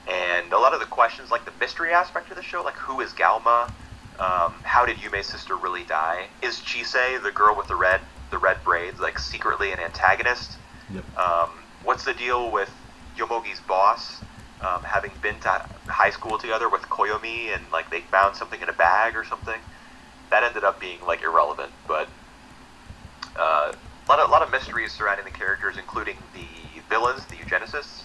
And a lot of the questions, like the mystery aspect of the show, like who is Galma? How did Yume's sister really die? Is Chise, the girl with the red braids, like secretly an antagonist? Yep. What's the deal with Yomogi's boss? Having been to high school together with Koyomi, and like they found something in a bag or something. That ended up being like irrelevant, but a lot of mysteries surrounding the characters, including the villains, the eugenicists,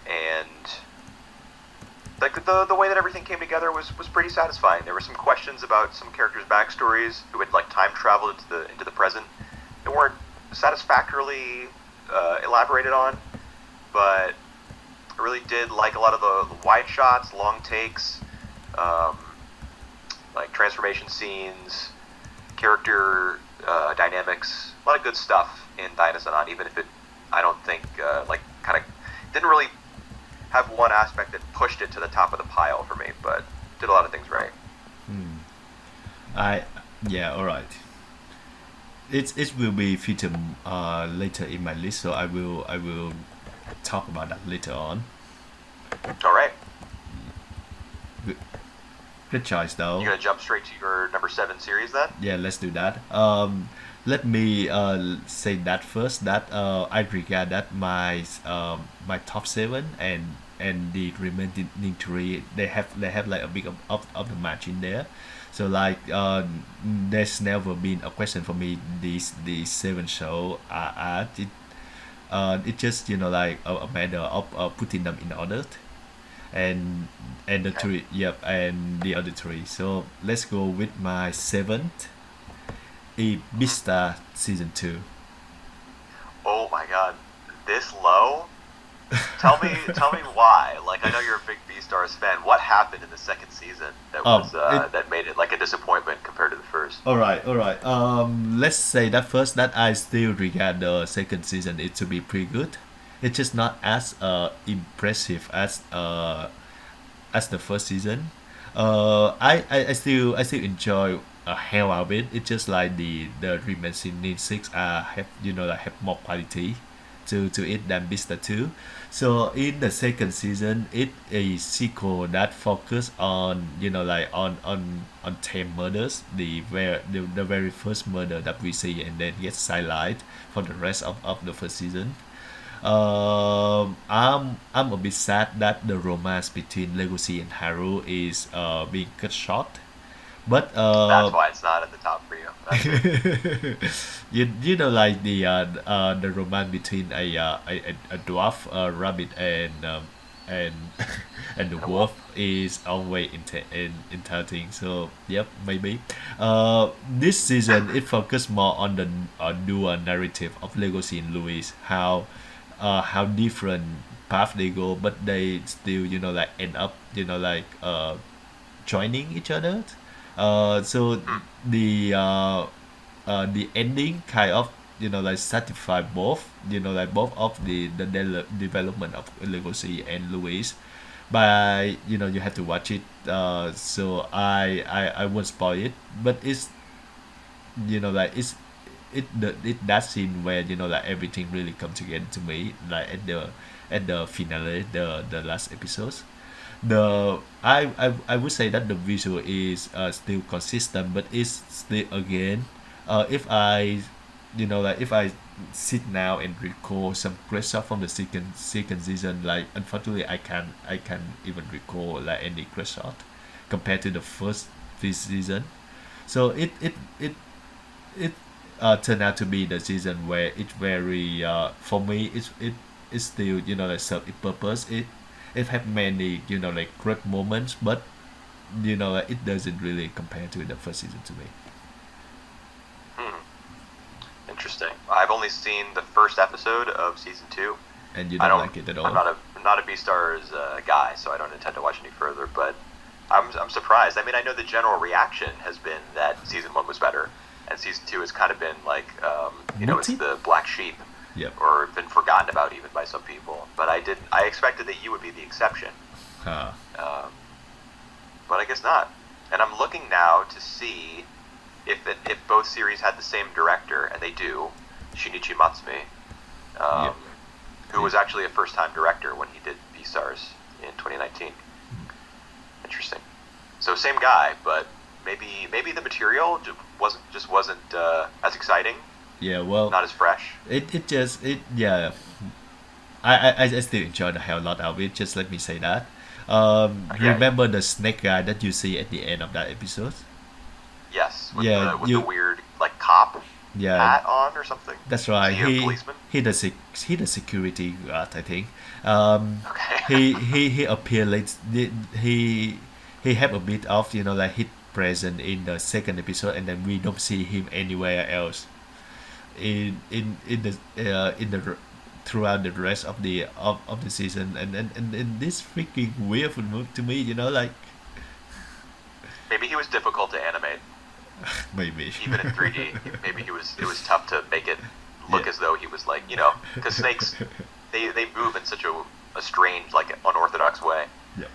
and like the way that everything came together was pretty satisfying. There were some questions about some characters' backstories who had like time traveled into the present. They weren't satisfactorily elaborated on, but I really did like a lot of the wide shots, long takes, like transformation scenes, character dynamics, a lot of good stuff in Dynazenon, even if I don't think, kind of didn't really have one aspect that pushed it to the top of the pile for me, but did a lot of things right. Alright. It will be featured later in my list, so I will talk about that later on. All right. Good choice, though. You gonna jump straight to your number 7 series then? Yeah, let's do that. Let me say that first. That I regard that my top 7 and the remaining 3, they have like a big of the match in there. So like there's never been a question for me. These 7 show are it just like a matter of putting them in order. And the Okay. 3, yep, and the other 3. So let's go with my 7th, Beastars season 2. Oh my god, this low? Tell me why. Like, I know you're a big Beastars fan. What happened in the second season that was It that made it like a disappointment compared to the first? All right, all right. Let's say that first, that I still regard the second season it to be pretty good. It's just not as impressive as the first season. I still enjoy a hell out of it. It's just like the remaining 6 have like have more quality to it than Beastars 2. So in the second season, it a sequel that focus on like on 10 murders, the very first murder that we see, and then gets sidelined for the rest of the first season. I'm a bit sad that the romance between Legacy and Haru is being cut short, but That's why it's not at the top for you. I see. you know like the romance between a dwarf, a rabbit, and and the And a wolf wolf. is always interesting. So yep, maybe this season it focused more on the dual narrative of Legacy and Louis, how different path they go, but they still like end up joining each other. So Hmm. the ending kind of like satisfy both like both of the development of Legacy and Louis, but you have to watch it. So I won't spoil it, but it's like it that scene where like everything really come together to me, like at the finale, the last episodes. I would say that the visual is still consistent, but it's still again, if I like if I sit now and recall some great stuff from the second season, like unfortunately I can even recall like any great shot compared to the first this season. So it turned out to be the season where it very for me it's still like serve its purpose. It have many like great moments, but like, it doesn't really compare to the first season to me. Hmm. Interesting. I've only seen the first episode of season 2. And you I don't don't. like it at I'm all. not a Beastars guy, so I don't intend to watch any further. But I'm surprised. I mean, I know the general reaction has been that season 1 was better, and season 2 has kind of been like, it's Muted. the black sheep. Yep. or been forgotten about even by some people. But I didn't. I expected that you would be the exception. Huh. But I guess not. And I'm looking now to see if both series had the same director, and they do, Shinichi Matsumi, Yep. who was actually a first-time director when he did Beastars in 2019. Interesting. So same guy, but maybe the material wasn't as exciting, Yeah. Well, not as fresh. yeah. I still enjoy the hell lot of it. Just let me say that. Yeah. Remember the snake guy that you see at the end of that episode? Yes, Yeah, with the weird like cop yeah, hat on or something. that's right. Is he a policeman? He the security guard, I think. Okay. He appear like he have a bit of like his present in the second episode, and then we don't see him anywhere else in the throughout the rest of the season, and this freaking weird to me, like Maybe he was difficult to animate, maybe. even in 3D. Maybe it was tough to make it look Yeah. as though he was like, because snakes they move in such a strange, like unorthodox way. Yeah,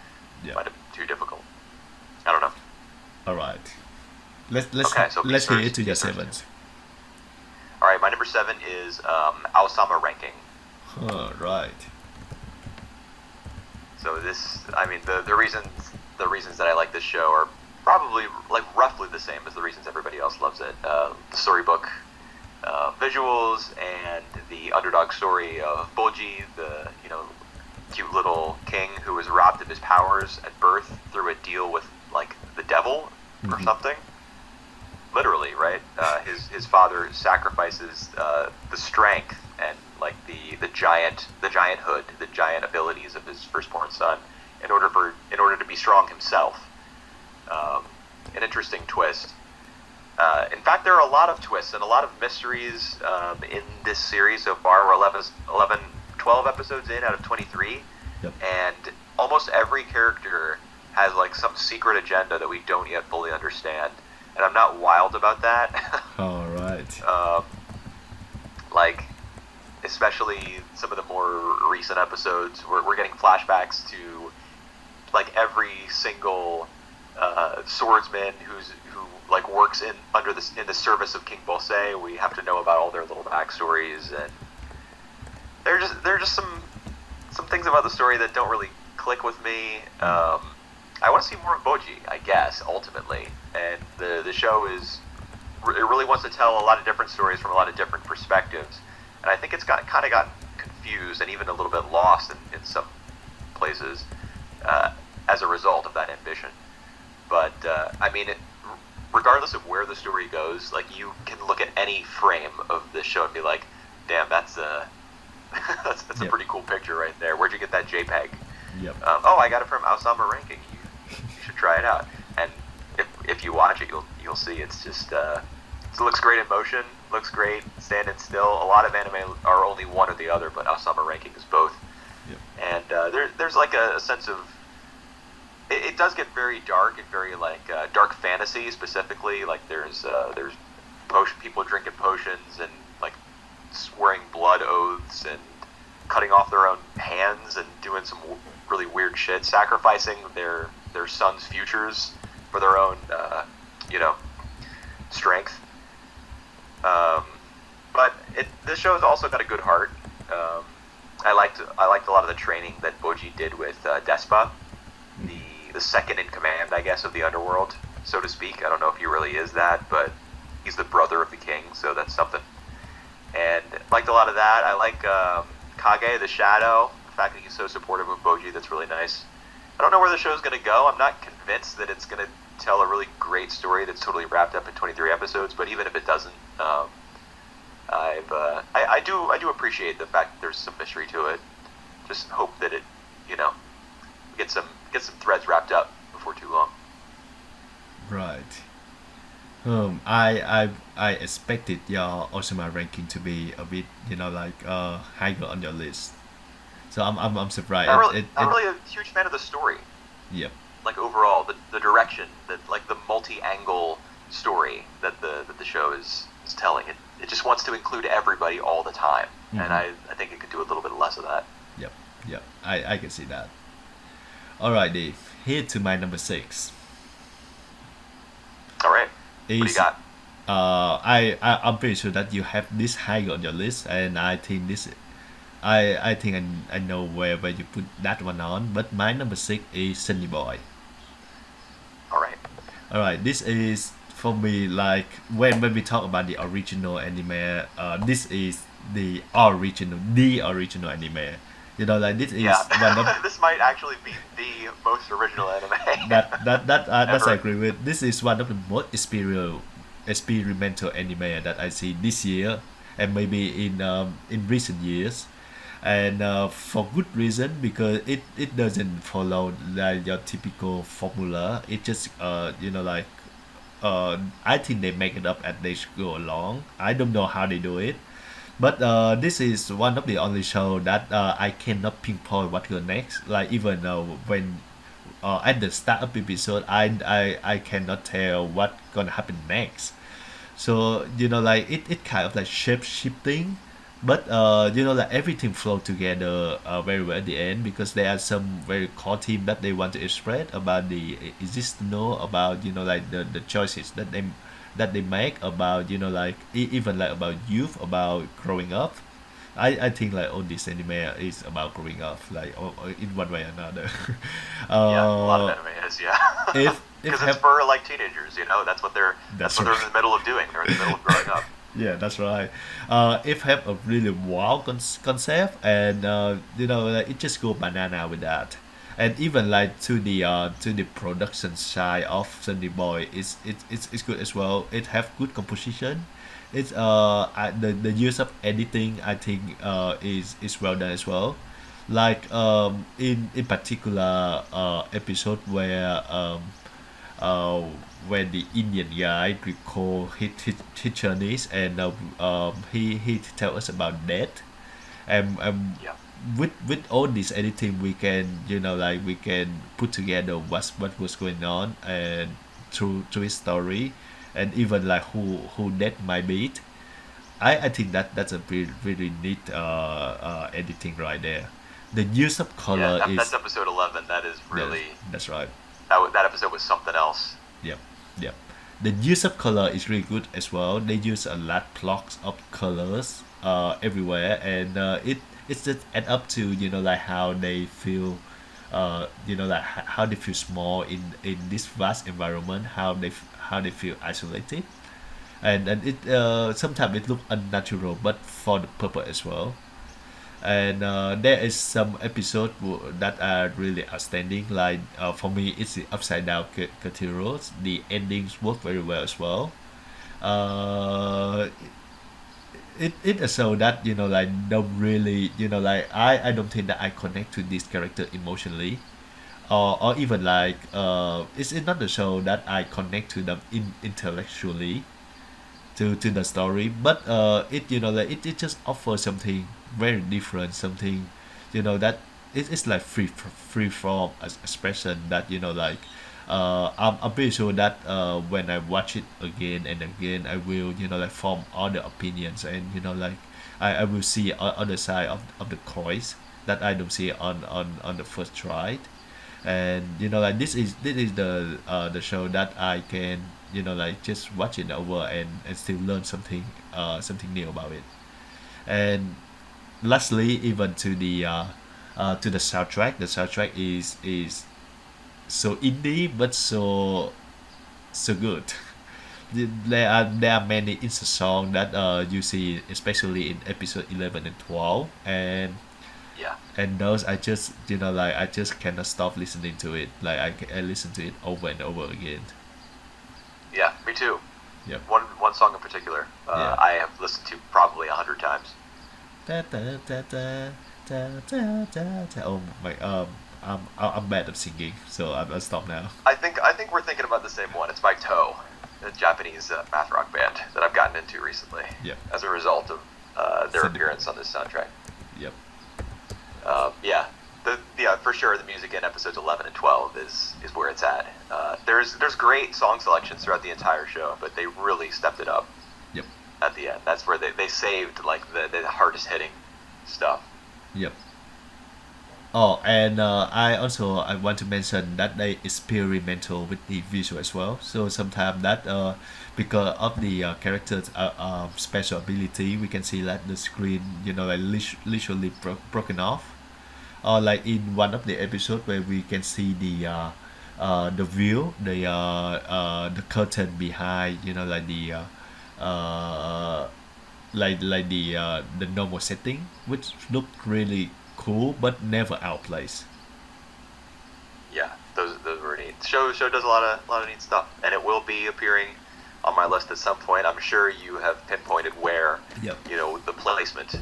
yeah. Might have been too difficult. I don't know. All right. Let's Okay, so let's hear Beastars- it to your Beastars. sevens. All right, my number 7 is Ousama Ranking. Right. So this, I mean, the reasons that I like this show are probably like roughly the same as the reasons everybody else loves it. The storybook, visuals, and the underdog story of Boji, the cute little king who was robbed of his powers at birth through a deal with like the devil or something. Literally, right? His father sacrifices the strength and like the gianthood, the giant abilities of his firstborn son in order to be strong himself. An interesting twist. In fact, there are a lot of twists and a lot of mysteries in this series so far. We're 12 episodes in out of 23, Yep. and almost every character has like some secret agenda that we don't yet fully understand. And I'm not wild about that. All right. Like, especially some of the more recent episodes, we're getting flashbacks to like every single swordsman who like works in the service of King Bose. We have to know about all their little backstories, and there are just some things about the story that don't really click with me. I want to see more of Boji, I guess, ultimately. And the show it really wants to tell a lot of different stories from a lot of different perspectives. And I think it's kind of gotten confused and even a little bit lost in some places as a result of that ambition. But, I mean, regardless of where the story goes, like, you can look at any frame of this show and be like, damn, that's a Yep. a pretty cool picture right there. Where'd you get that JPEG? Yep. I got it from Ousama Ranking. You should try it out. And if you watch it, you'll see it's just it looks great in motion, looks great standing still. A lot of anime are only one or the other, but Ousama Ranking is both. Yep. And there's like a sense of it does get very dark and very like dark fantasy specifically. Like there's people drinking potions and like swearing blood oaths and cutting off their own hands and doing some really weird shit, sacrificing their sons' futures for their own strength. But this show has also got a good heart. I liked a lot of the training that Boji did with Despa, the second in command, I guess, of the underworld, so to speak. I don't know if he really is that, but he's the brother of the king, so that's something. And liked a lot of that. I like Kage, the Shadow. The fact that he's so supportive of Boji, that's really nice. I don't know where the show's going to go. I'm not convinced that it's going to tell a really great story that's totally wrapped up in 23 episodes, but even if it doesn't, I do appreciate the fact that there's some mystery to it. Just hope that it, get some threads wrapped up before too long. Right. I expected your Ousama Ranking to be a bit, higher on your list. So I'm surprised. I'm really a huge fan of the story. Yep. Like overall, the direction, the multi-angle story that the show is telling. it just wants to include everybody all the time, and Mhm. I think it could do a little bit less of that. Yep, yep. I can see that. Alright, Dave. Here to my number six All right, what do you is got? I'm pretty sure that you have this high on your list, and I think this I think I know where you put that one on. But my number six is Sonny Boy. All right. All right, this is for me like when we talk about the original anime. This is the original anime. You know, like this is Yeah, one of this might actually be the most original anime that's I ever. agree with. This is one of the most experimental anime that I see this year, and maybe in recent years, and for good reason, because it doesn't follow like your typical formula. It just I think they make it up as they go along. I don't know how they do it, but this is one of the only show that I cannot pinpoint what go next. Like even when at the start of episode, I cannot tell what gonna happen next. So like it kind of like shape shifting, but like everything flow together very well at the end, because there are some very core theme that they want to express about the exist know about like the choices that they make about like even like about youth, about growing up. I think like all this anime is about growing up, like in one way or another. Yeah, a lot of uh, anime is, yeah, if because it's have for like teenagers. That's that's what they're in right. the middle of doing. They're in the middle of growing up. Yeah, that's right. If have a really wild concept, and like, it just go banana with that, and even like to the production side of Sunny Boy, it's good as well. It have good composition. It's the use of editing, I think is well done as well. Like in particular episode uh, where the Indian guy recall his journeys, and he tell us about that, and Yeah, with all this editing we can like we can put together what was going on, and through his story, and even like who that might be. I think that's a really neat editing right there. The use of yeah. color That's is episode 11. That is yes, really that's right. that episode was something else. Yep, yep. The use of color is really good as well. They use a lot blocks of colors everywhere, and it's just add up to like how they feel, like how they feel small in this vast environment, how they feel isolated, and it sometimes it look unnatural, but for the purpose as well. And there is some episode that are really outstanding, like for me it's the upside down cathedrals. The endings work very well as well. uh it is so that like don't really like I don't think that I connect to this character emotionally, or even like it's not the show that I connect to them intellectually, to the story, but it like it just offers something very different, something that it's like free from expression that like I'm pretty sure that when I watch it again and again, I will like form other opinions, and like I will see other side of the coins that I don't see on the first try. And like this is the show that I can like just watch it over, and still learn something new about it. And lastly, even to the soundtrack. The soundtrack is so indie, but so good. There are many insert song that you see, especially in episode 11 and 12, Yeah, and those I just like I just cannot stop listening to it. Like I listen to it over and over again. yeah. Me too. Yep. One song in particular, Yeah. I have listened to probably 100 times. Da, da, da, da, da, da, da, da. Oh my I'm bad at singing, so I'll stop now. I think we're thinking about the same one. It's by Toe, a Japanese math rock band that I've gotten into recently Yep. as a result of their Send it. appearance on this soundtrack. Yep. Yeah, yeah, for sure. The music in episodes 11 and 12 is where it's at. There's great song selections throughout the entire show, but they really stepped it up. Yep. at the end. That's where they saved like the hardest hitting stuff. Yep. Oh, and I want to mention that they experimental with the visual as well. So sometimes that because of the characters' special ability, we can see that the screen, like literally broken off. Or like in one of the episode where we can see the view, the curtain behind, like uh, the normal setting, which looked really cool but never outplaced. Yeah, those were neat. Show does a lot of neat stuff, and it will be appearing on my list at some point. I'm sure you have pinpointed where, Yep. the placement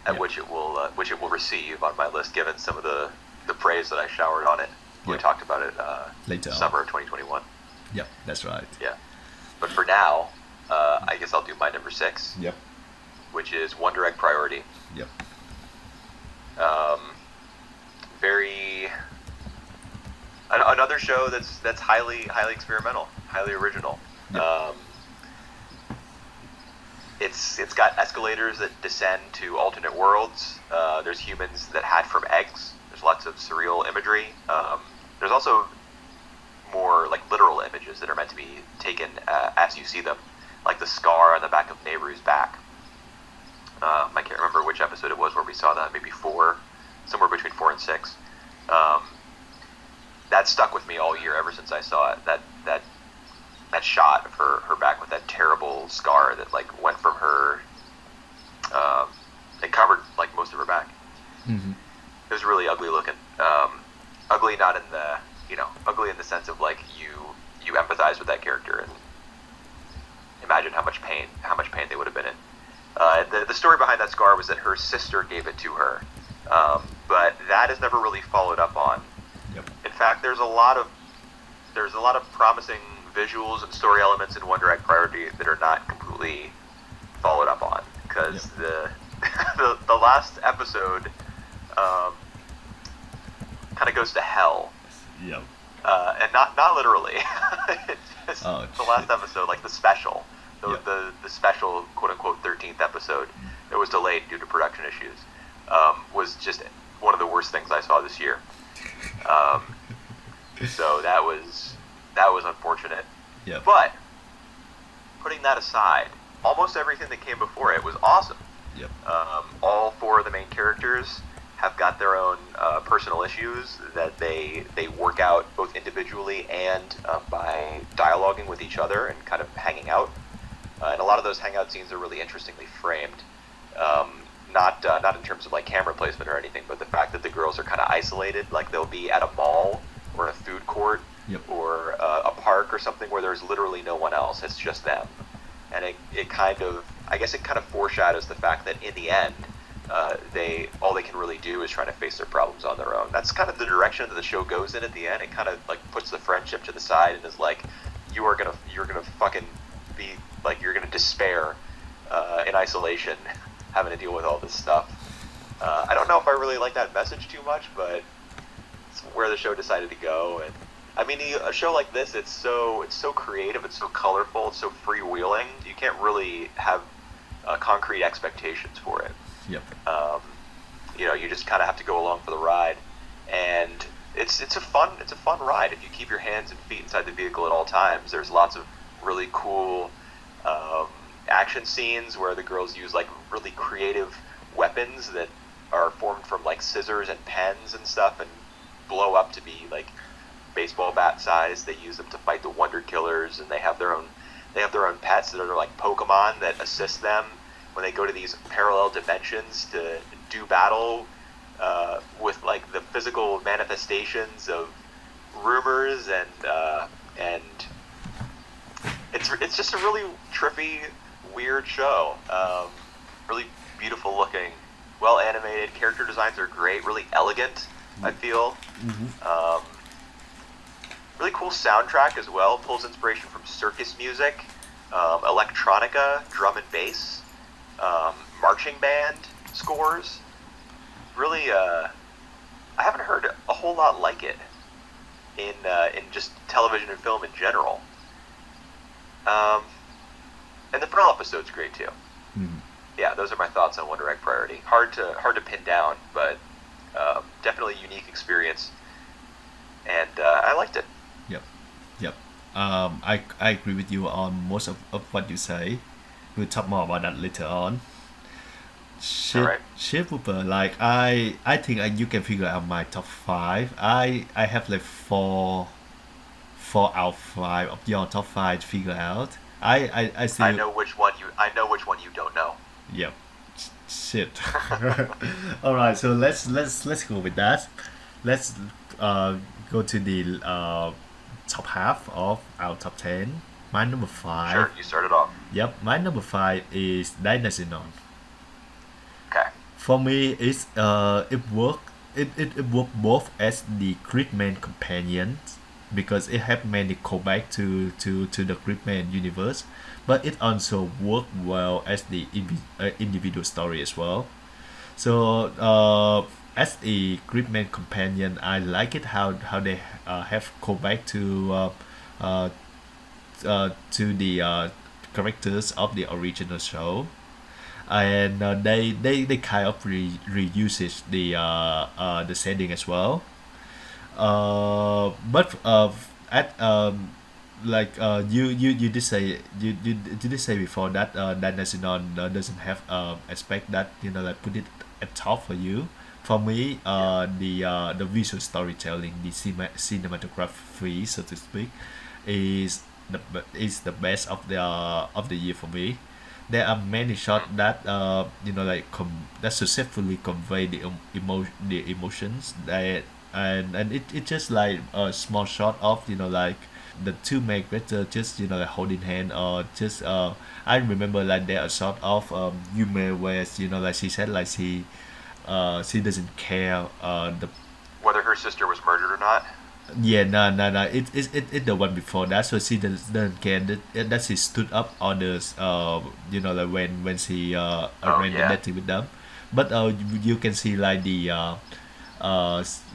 at Yep. which it will receive on my list, given some of the praise that I showered on it when we Yep. talked about it Later on. summer of 2021. Yep, that's right. Yeah, but for now, I guess I'll do my number 6, Yep. which is One Direct Priority. Yep. Very another show that's highly experimental, highly original. Yep. It's got escalators that descend to alternate worlds. There's humans that hatch from eggs. There's lots of surreal imagery. There's also more like literal images that are meant to be taken as you see them, like the scar on the back of Nehru's back. I can't remember which episode it was where we saw that. Maybe 4, somewhere between 4 and 6. That stuck with me all year ever since I saw it. That shot of her back with that terrible scar that like went from her. It covered like most of her back. Mm-hmm. It was really ugly looking. Ugly not in the ugly in the sense of like you empathize with that character and imagine how much pain they would have been in. The story behind that scar was that her sister gave it to her, but that is never really followed up on. Yep. In fact, there's a lot of promising visuals and story elements in One Direct Priority that are not completely followed up on, because the last episode kind of goes to hell. Yep. And not literally. It's Oh, the last shit. episode, like the special, Yeah. the special quote unquote 13th episode that was delayed due to production issues, was just one of the worst things I saw this year. So that was unfortunate. Yep. But putting that aside, almost everything that came before it was awesome. Yep. All 4 of the main characters have got their own personal issues that they work out both individually and by dialoguing with each other and kind of hanging out. And a lot of those hangout scenes are really interestingly framed. Not in terms of like camera placement or anything, but the fact that the girls are kind of isolated. Like they'll be at a mall or a food court. Yep. Or a park or something where there's literally no one else. It's just them. And it kind of foreshadows the fact that in the end, all they can really do is try to face their problems on their own. That's kind of the direction that the show goes in at the end. It kind of like puts the friendship to the side and is like, you're gonna fucking be like, you're gonna despair in isolation, having to deal with all this stuff. I don't know if I really like that message too much, but it's where the show decided to go. And I mean, a show like this, it's so creative, it's so colorful, it's so freewheeling. You can't really have concrete expectations for it. Yep. You just kind of have to go along for the ride, and it's a fun ride if you keep your hands and feet inside the vehicle at all times. There's lots of really cool action scenes where the girls use like really creative weapons that are formed from like scissors and pens and stuff, and blow up to be like baseball bat size. They use them to fight the Wonder Killers, and they have their own pets that are like Pokemon that assist them when they go to these parallel dimensions to do battle with like the physical manifestations of rumors, and it's just a really trippy, weird show. Really beautiful looking, well animated. Character designs are great, really elegant. I feel. Mm-hmm. Really cool soundtrack as well. Pulls inspiration from circus music, electronica, drum and bass, marching band scores. Really, I haven't heard a whole lot like it in just television and film in general. And the final episode's great too. yeah, those are my thoughts on One Direct Priority. Hard to pin down, but definitely a unique experience, and I liked it. Yep, yep. I agree with you on most of what you say. We'll talk more about that later on. All Shit, right. shit, Wooper. Like I think you can figure out my top five. I have like four out five of your top five to figure out. I I still know which one you. I know which one you don't know. yep. Shit. All right, so let's go with that. Let's uh go to the top half of our top 10. My number Sure, five. you started off. Yep, my number five is Dynazenon. Okay. For me, it work both as the Gridman companion because it have many callback to the Gridman universe, but it also work well as the individual story as well. So as a Gridman companion, I like it how they have callback uh, to the characters of the original show, and they kind of reuses the setting as well. But at like you did say you did say before that that National doesn't have aspect that like put it at top for you. For me, Yeah. the visual storytelling, the cinematography, so to speak, is the best of the year for me. There are many shots Mm. that that successfully convey the emotions that and it just like a small shot of like the two main characters just like holding hand or just I remember like there a shot of Yume where like she said like she doesn't care the Whether her sister was murdered or not. yeah, no. It the one before that. So she doesn't care that she stood up on the like when she Oh arranged the yeah. dating with them, but you can see like the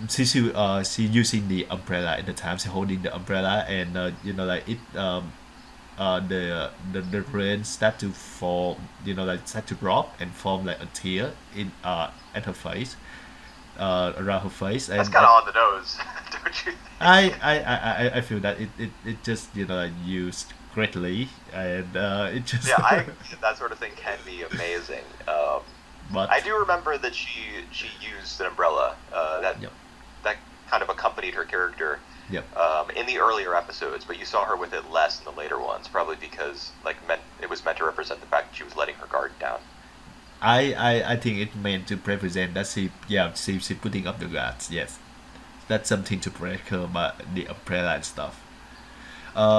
she using the umbrella at the time. She holding the umbrella and like it the rain start to fall, like start to drop and form like a tear in at her face, around her face That's and kind of on the nose, don't you think? I feel that it just used greatly and it just Yeah, I agree that that sort of thing can be amazing. I but do remember that she used an umbrella yep, that kind of accompanied her character yep. in the earlier episodes, but you saw her with it less in the later ones, probably because it was meant to represent the fact that she was letting her guard down. I think it meant to represent that she putting up the guards. Yes, that's something to break her but the umbrella and stuff.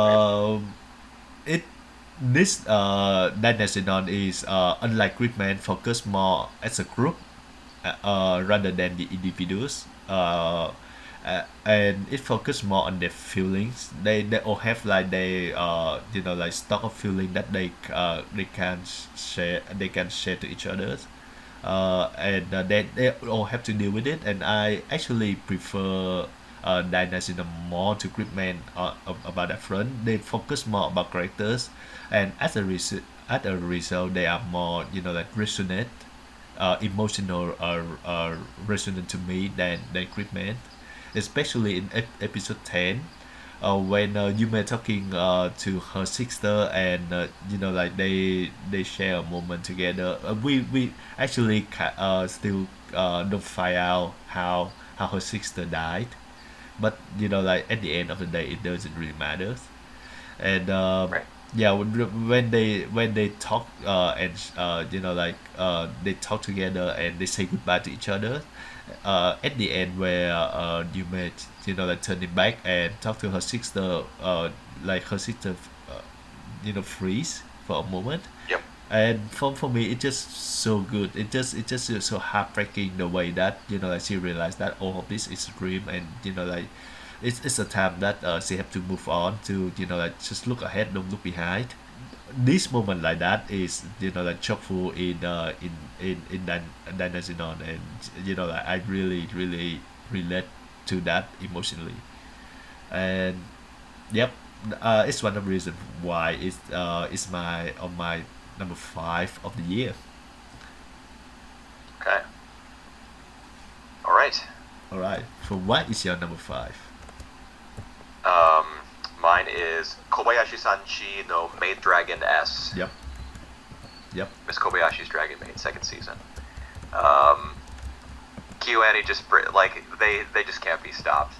Right. Um, it this Dynasty is unlike Gridman focus more as a group rather than the individuals. And it focus more on their feelings. They all have like they like stock of feeling that they can share to each other. And they all have to deal with it. And I actually prefer Dynasty more to Gridman about that front. They focus more about characters, and as a result, they are more like resonate, emotional resonant to me than Gridman, especially in episode 10. When Yume talking to her sister and like they share a moment together, we actually still don't find out how her sister died, but like at the end of the day it doesn't really matter. And Right. yeah, when they talk and like they talk together and they say goodbye to each other at the end where you met like turning back and talk to her sister, like her sister freeze for a moment. Yep. And for me it's just so good. It just so heartbreaking the way that like she realized that all of this is a dream, and like it's a time that she have to move on to like just look ahead, don't look behind. This moment like that is like chock full in Dynazenon, and like I really relate to that emotionally. And yep, it's one of the reasons why it's my on my number five of the year. All right. So what is your number five? Um, Mine is Kobayashi-san no Maid Dragon S. Yep. Yep. Miss Kobayashi's Dragon Maid, second season. Um, KyoAni just they just can't be stopped.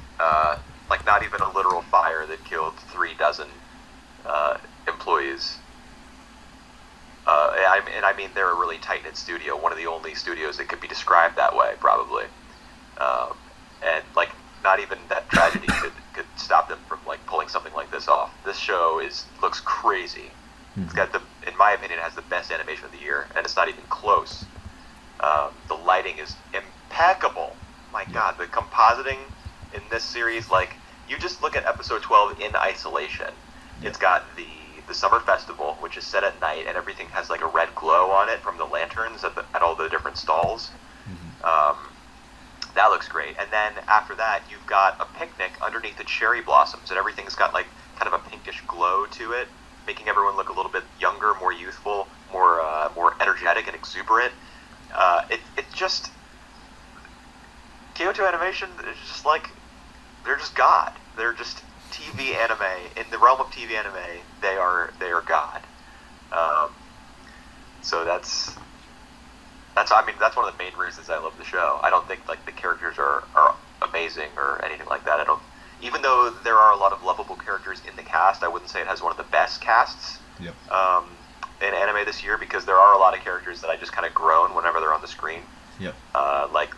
Like not even a literal fire that killed 3 dozen employees. I mean they're a really tight knit studio, one of the only studios that could be described that way, probably. And like not even that tragedy could stop them from like pulling something like this off. This show looks crazy. It's got in my opinion, it has the best animation of the year, and it's not even close. The lighting is impeccable. My God, the compositing in this series, like you just look at episode 12 in isolation. It's got the summer festival, which is set at night, and everything has like a red glow on it from the lanterns at all the different stalls. That looks great. And then after that, you've got a picnic underneath the cherry blossoms, and everything's got like kind of a pinkish glow to it, making everyone look a little bit younger, more youthful, more energetic and exuberant. It just Kyoto Animation is just like they're just God. They're just TV anime in the realm of TV anime. They are God. So that's that's one of the main reasons I love the show. I don't think like the characters are amazing or anything like that. I don't. Even though there are a lot of lovable characters in the cast, I wouldn't say it has one of the best casts. Yep. In anime this year, because there are a lot of characters that I just kind of groan whenever they're on the screen. Yep. Like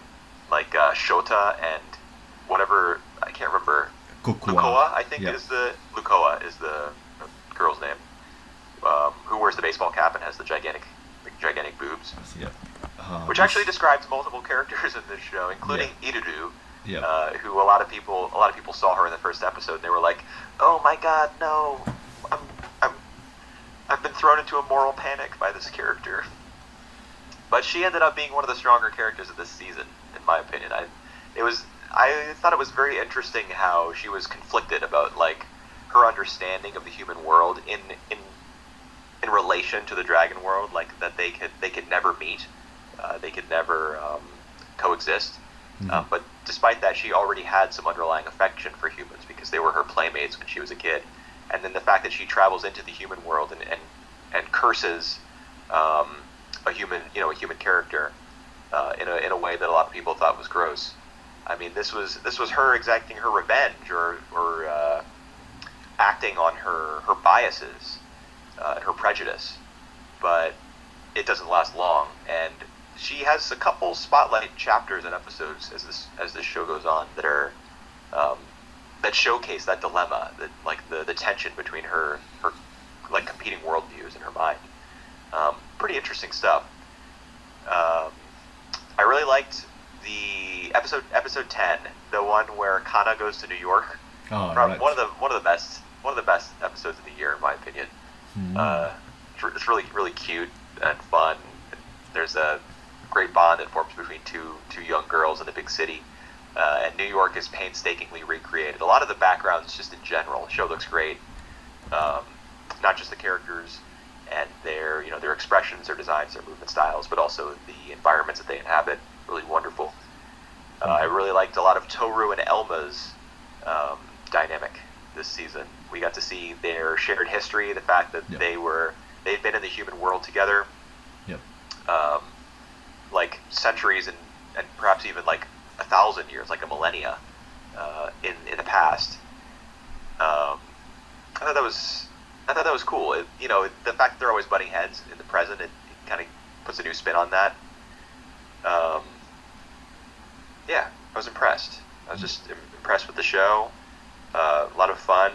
Shota and whatever, I can't remember. Kokoa. I think Lukoa is the girl's name. Who wears the baseball cap and has the gigantic boobs. Yep. Which actually describes multiple characters in this show, including Iruru. Yep. Who a lot of people saw her in the first episode and they were like, "Oh my God, no! I've been thrown into a moral panic by this character." But she ended up being one of the stronger characters of this season, in my opinion. I thought it was very interesting how she was conflicted about like her understanding of the human world in relation to the dragon world, like that they could never meet, they could never coexist. But despite that, she already had some underlying affection for humans because they were her playmates when she was a kid. And then the fact that she travels into the human world and curses a human character in a way that a lot of people thought was gross. I mean, this was her exacting her revenge or acting on her biases and her prejudice, but it doesn't last long. And she has a couple spotlight chapters and episodes as this show goes on that are that showcase that dilemma, that like the tension between her like competing worldviews in her mind. Pretty interesting stuff. I really liked the episode 10, the one where Kana goes to New York. Oh, Probably right. one of the best episodes of the year, in my opinion. It's really cute and fun. There's a great bond that forms between two young girls in a big city, and New York is painstakingly recreated. A lot of the backgrounds, just in general, the show looks great. Not just the characters and their expressions, their designs, their movement styles, but also the environments that they inhabit. Really wonderful. I really liked a lot of Toru and Elma's dynamic this season. We got to see their shared history, the fact that they'd been in the human world together, like centuries and perhaps even like 1,000 years, like a millennia in the past. I thought that was cool. The fact that they're always butting heads in the present, it kind of puts a new spin on that. I was impressed. I was just impressed with the show. A lot of fun.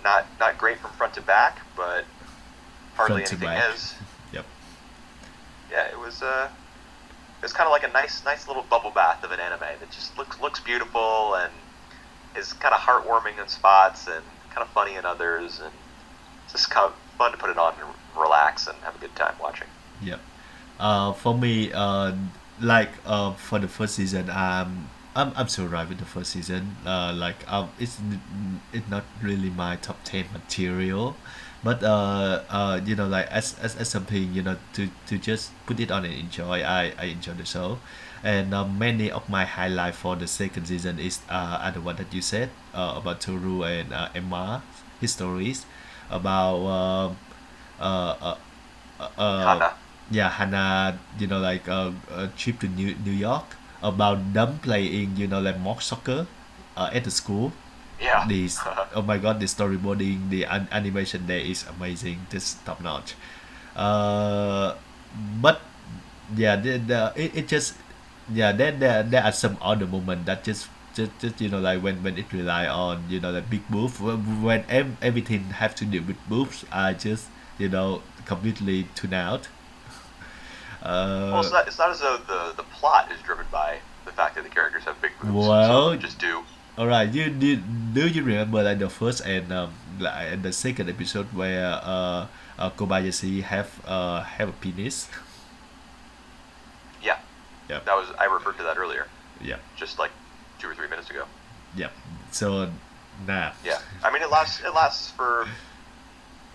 Not great from front to back, but hardly anything is. Yep. Yeah, it was kind of like a nice little bubble bath of an anime that just looks beautiful and is kind of heartwarming in spots and kind of funny in others, and it's just kind of fun to put it on and relax and have a good time watching. Yep. For me, for the first season, I'm so right with the first season. It's not really my top 10 material, but like as something to just put it on and enjoy. I enjoy the show. And many of my highlight for the second season is are the one that you said about Toru and Emma histories about uh, uh, Hana. yeah, Hannah, like a trip to New York, about them playing, like mock soccer at the school. Yeah. This, oh my god, the storyboarding, the animation there is amazing, just top notch. Uh, but yeah, it just, yeah, there are some other moments that just like when it rely on like big moves, when everything have to do with moves, I just completely tune out. Well, uh it's not as though the plot is driven by the fact that the characters have big boobs. Some of them well, just do. all right, do you remember like the first and like the second episode where Kobayashi have a penis? Yeah, Yep. that was I referred to that earlier, Yep. just like 2 or 3 minutes ago. Yep. So, nah. Yeah, I mean it lasts for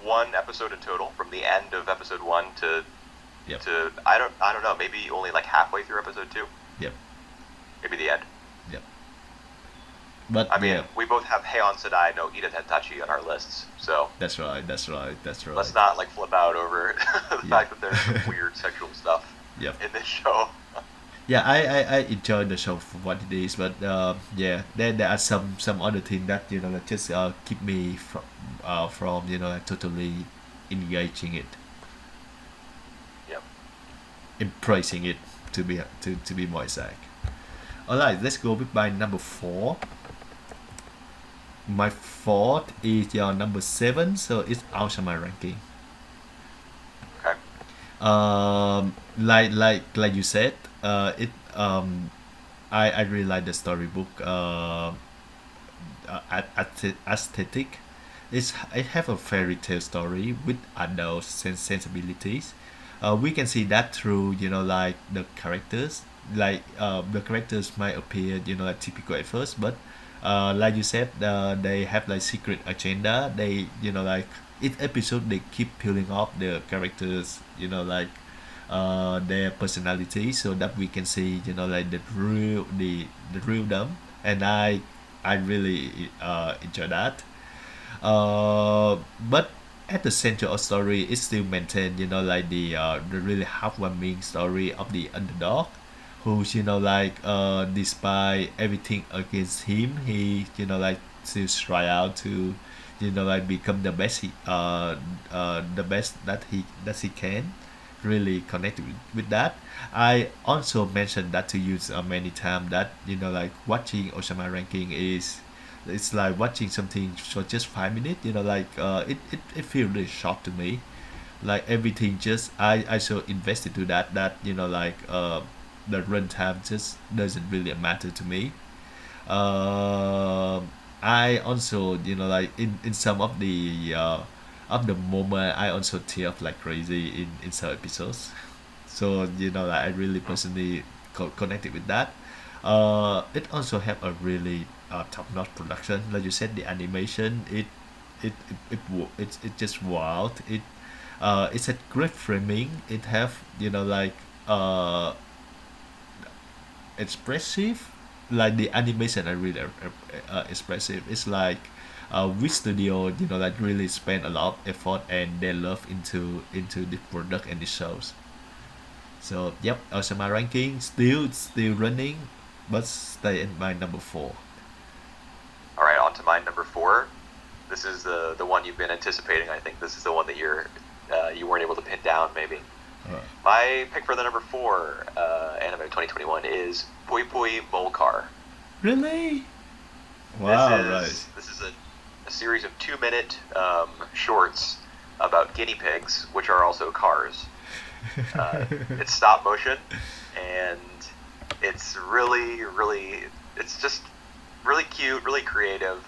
one episode in total, from the end of episode one Yep. to I don't know, maybe only like halfway through episode two, Yep. maybe the end. Yep. But I mean, yeah, we both have Heion Sedai no Idaten-tachi on our lists, so that's right. That's right. That's right. let's not like flip out over the Yeah. fact that there's some weird sexual stuff Yep. in this show. Yeah, I enjoy the show for what it is, but yeah, there are some other things that that just keep me from like, totally engaging it, Yep. embracing it, to be more exact. All right, let's go with my number four. My fourth is your number seven, so it's Ousama Ranking. Okay. Like you said, it I really like the storybook aesthetic. It have a fairy tale story with adult sensibilities. We can see that through like the characters. Like the characters might appear like typical at first, but like you said, they have like secret agenda. They like each episode they keep peeling off the characters. Like their personality, so that we can see like the real them, and I really enjoy that. But at the center of story, it still maintain like the really heartwarming story of the underdog, who's like despite everything against him, he like still try out to like become the best that he can. Really connected with that. I also mentioned that to you many times, that like watching Osama Ranking is, it's like watching something for just 5 minutes. Like it feels really short to me. Like everything just I so invested to that like the runtime just doesn't really matter to me. I also like in some of the moment, I also tear up like crazy in some episodes. So like I really personally connected with that. It also have a really top-notch production. Like you said, the animation, it's just wild. It's a great framing. It have like expressive, like the animation are really expressive. It's like which studio like really spend a lot of effort and their love into the product and the shows. So yep, Osama Ranking still running, but stay in my number four. All right, on to my number four. This is the one you've been anticipating. I think this is the one that you weren't able to pin down, maybe. uh, My pick for the number four anime of 2021 is Pui Pui Molcar. really? Wow, right. This is a series of 2-minute shorts about guinea pigs, which are also cars. It's stop motion, and it's it's just really cute, really creative.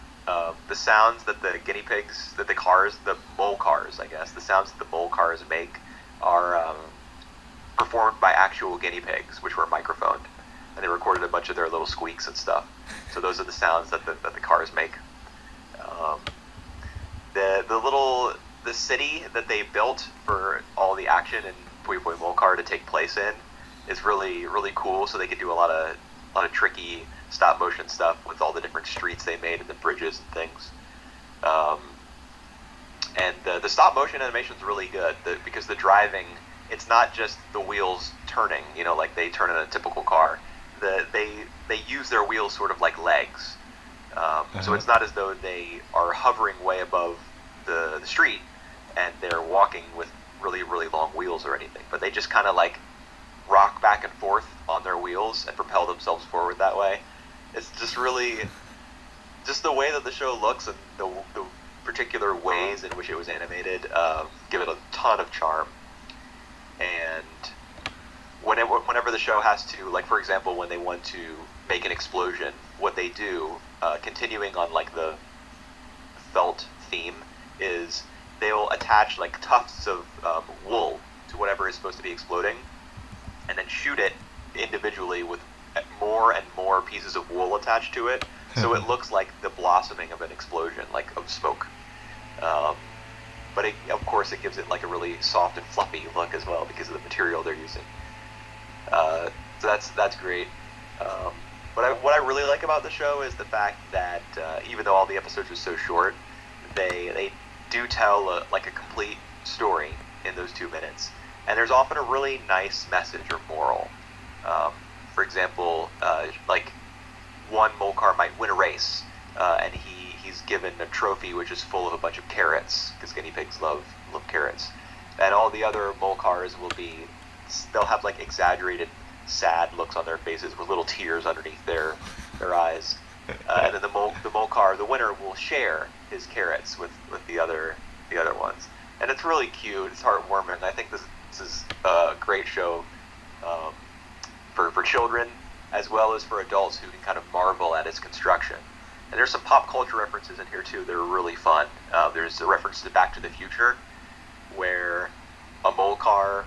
The sounds that the guinea pigs, that the cars, the mole cars, I guess, the sounds that the mole cars make are performed by actual guinea pigs, which were microphoned, and they recorded a bunch of their little squeaks and stuff. So those are the sounds that the cars make. Um, the city that they built for all the action in Pui Pui Molcar to take place in is really cool. So they could do a lot of tricky stop motion stuff with all the different streets they made and the bridges and things. Um, and the stop motion animation is really good because the driving, it's not just the wheels turning, like they turn in a typical car. They use their wheels sort of like legs. So it's not as though they are hovering way above the street and they're walking with really long wheels or anything, but they just kind of like rock back and forth on their wheels and propel themselves forward that way. It's just really, just the way that the show looks and the particular ways in which it was animated give it a ton of charm. And whenever the show has to, like for example, when they want to make an explosion, what they do, continuing on like the felt theme, is they'll attach like tufts of wool to whatever is supposed to be exploding, and then shoot it individually with more and more pieces of wool attached to it, so it looks like the blossoming of an explosion, like of smoke. But of course, it gives it like a really soft and fluffy look as well because of the material they're using. So that's great. What I really like about the show is the fact that even though all the episodes are so short, they do tell like a complete story in those 2 minutes, and there's often a really nice message or moral. For example, like one Molcar might win a race, and he's given a trophy which is full of a bunch of carrots because guinea pigs love carrots, and all the other Molcars they'll have like exaggerated sad looks on their faces with little tears underneath their eyes, and then the Molcar, the winner, will share his carrots with the other ones, and it's really cute. It's heartwarming. I think this is a great show for children as well as for adults who can kind of marvel at its construction. And there's some pop culture references in here too that are really fun. There's a reference to Back to the Future, where a Molcar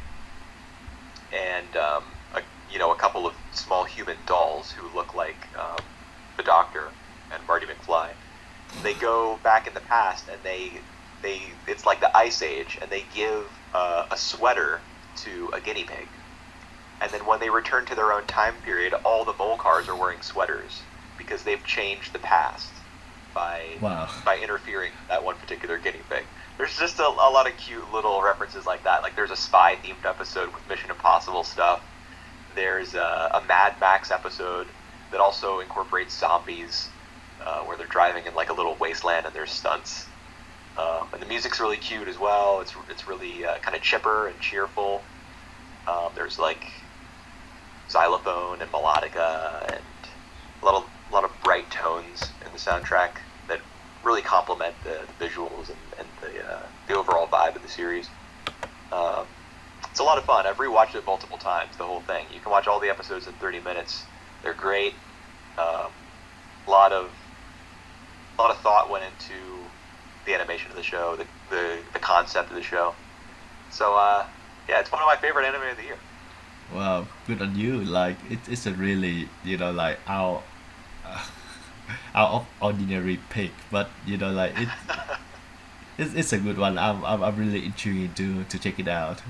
and a couple of small human dolls who look like the Doctor and Marty McFly. They go back in the past and it's like the Ice Age, and they give a sweater to a guinea pig. And then when they return to their own time period, all the Molcars are wearing sweaters because they've changed the past by interfering with that one particular guinea pig. There's just a lot of cute little references like that. Like there's a spy themed episode with Mission Impossible stuff. There's a Mad Max episode that also incorporates zombies, where they're driving in like a little wasteland and there's stunts. And the music's really cute as well. It's really kind of chipper and cheerful. There's like xylophone and melodica and a lot of bright tones in the soundtrack that really complement the visuals and the overall vibe of the series. It's a lot of fun. I've rewatched it multiple times, the whole thing. You can watch all the episodes in 30 minutes. They're great. A lot of thought went into the animation of the show, the concept of the show. So yeah, it's one of my favorite anime of the year. Wow, good on you. Like it's a really like uh, out of ordinary pick, but like it's a good one. I'm really intrigued to check it out.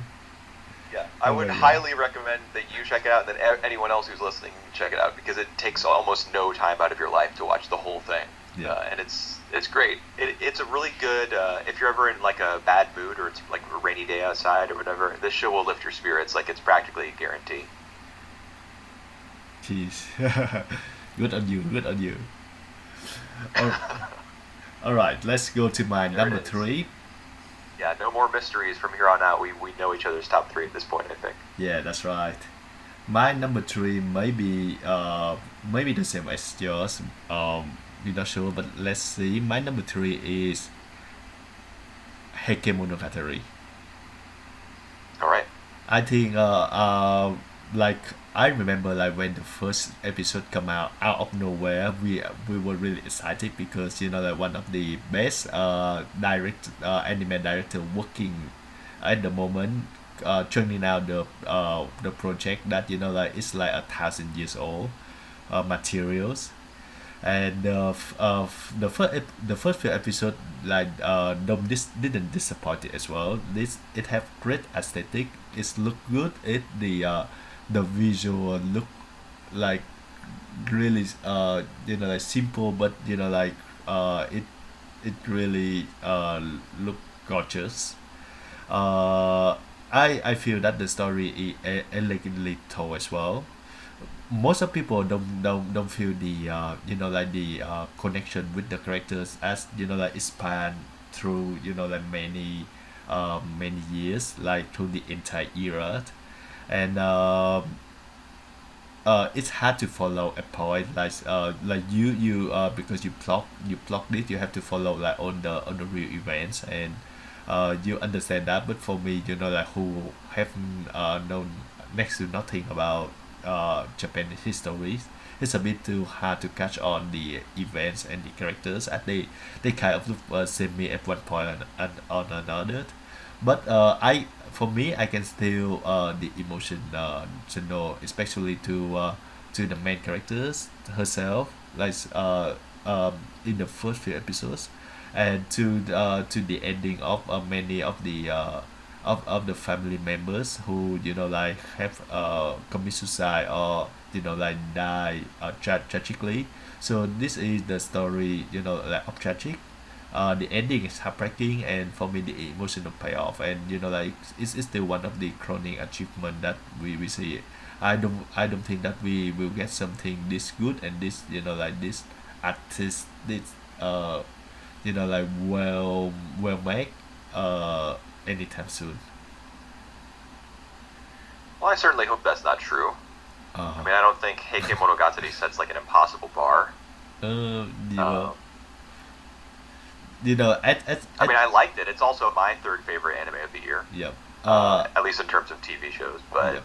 Yeah, I would Yeah. highly recommend that you check it out, and then anyone else who's listening check it out, because it takes almost no time out of your life to watch the whole thing. Yeah. And it's great. It's a really good if you're ever in like a bad mood or it's like a rainy day outside or whatever. This show will lift your spirits. Like it's practically a guarantee. Jeez. Good on you. Good on you. All, all right, let's go to my There number it is. three. Yeah, no more mysteries from here on out. We know each other's top three at this point, I think. Yeah, that's right. My number three maybe the same as yours. We're not sure, but let's see. My number three is Heike Monogatari. All right. I think like I remember like when the first episode come out of nowhere, we were really excited because like one of the best anime director working at the moment, churning out the project that like it's like 1,000 years old materials. And the first few episodes like didn't disappoint it as well. It have great aesthetic. It's look good. the visual look like really like simple, but like it really look gorgeous. uh I feel that the story is elegantly told as well. Most of people don't feel the like the connection with the characters, as like it span through like many years, like through the entire era. And it's hard to follow a point, like you because you plot it, you have to follow like on the real events, and you understand that. But for me, like who haven't known next to nothing about Japanese history, it's a bit too hard to catch on the events and the characters, as they kind of look same at one point and on another. But I for me, I can still the emotion to know, especially to the main characters herself, like in the first few episodes, and to the ending of many of the family members who like have commit suicide, or like die tragically. So this is the story, like of tragic. The ending is heartbreaking, and for me the emotional payoff, and like it's still one of the crowning achievement that we see. I don't think that we will get something this good and this like this artist, this like well made anytime soon. Well, I certainly hope that's not true. I uh mean, I don't think Heike Monogatari sets like an impossible bar. uh you Um, know I mean, I liked it. It's also my third favorite anime of the year, yep. at least in terms of TV shows. But Yep.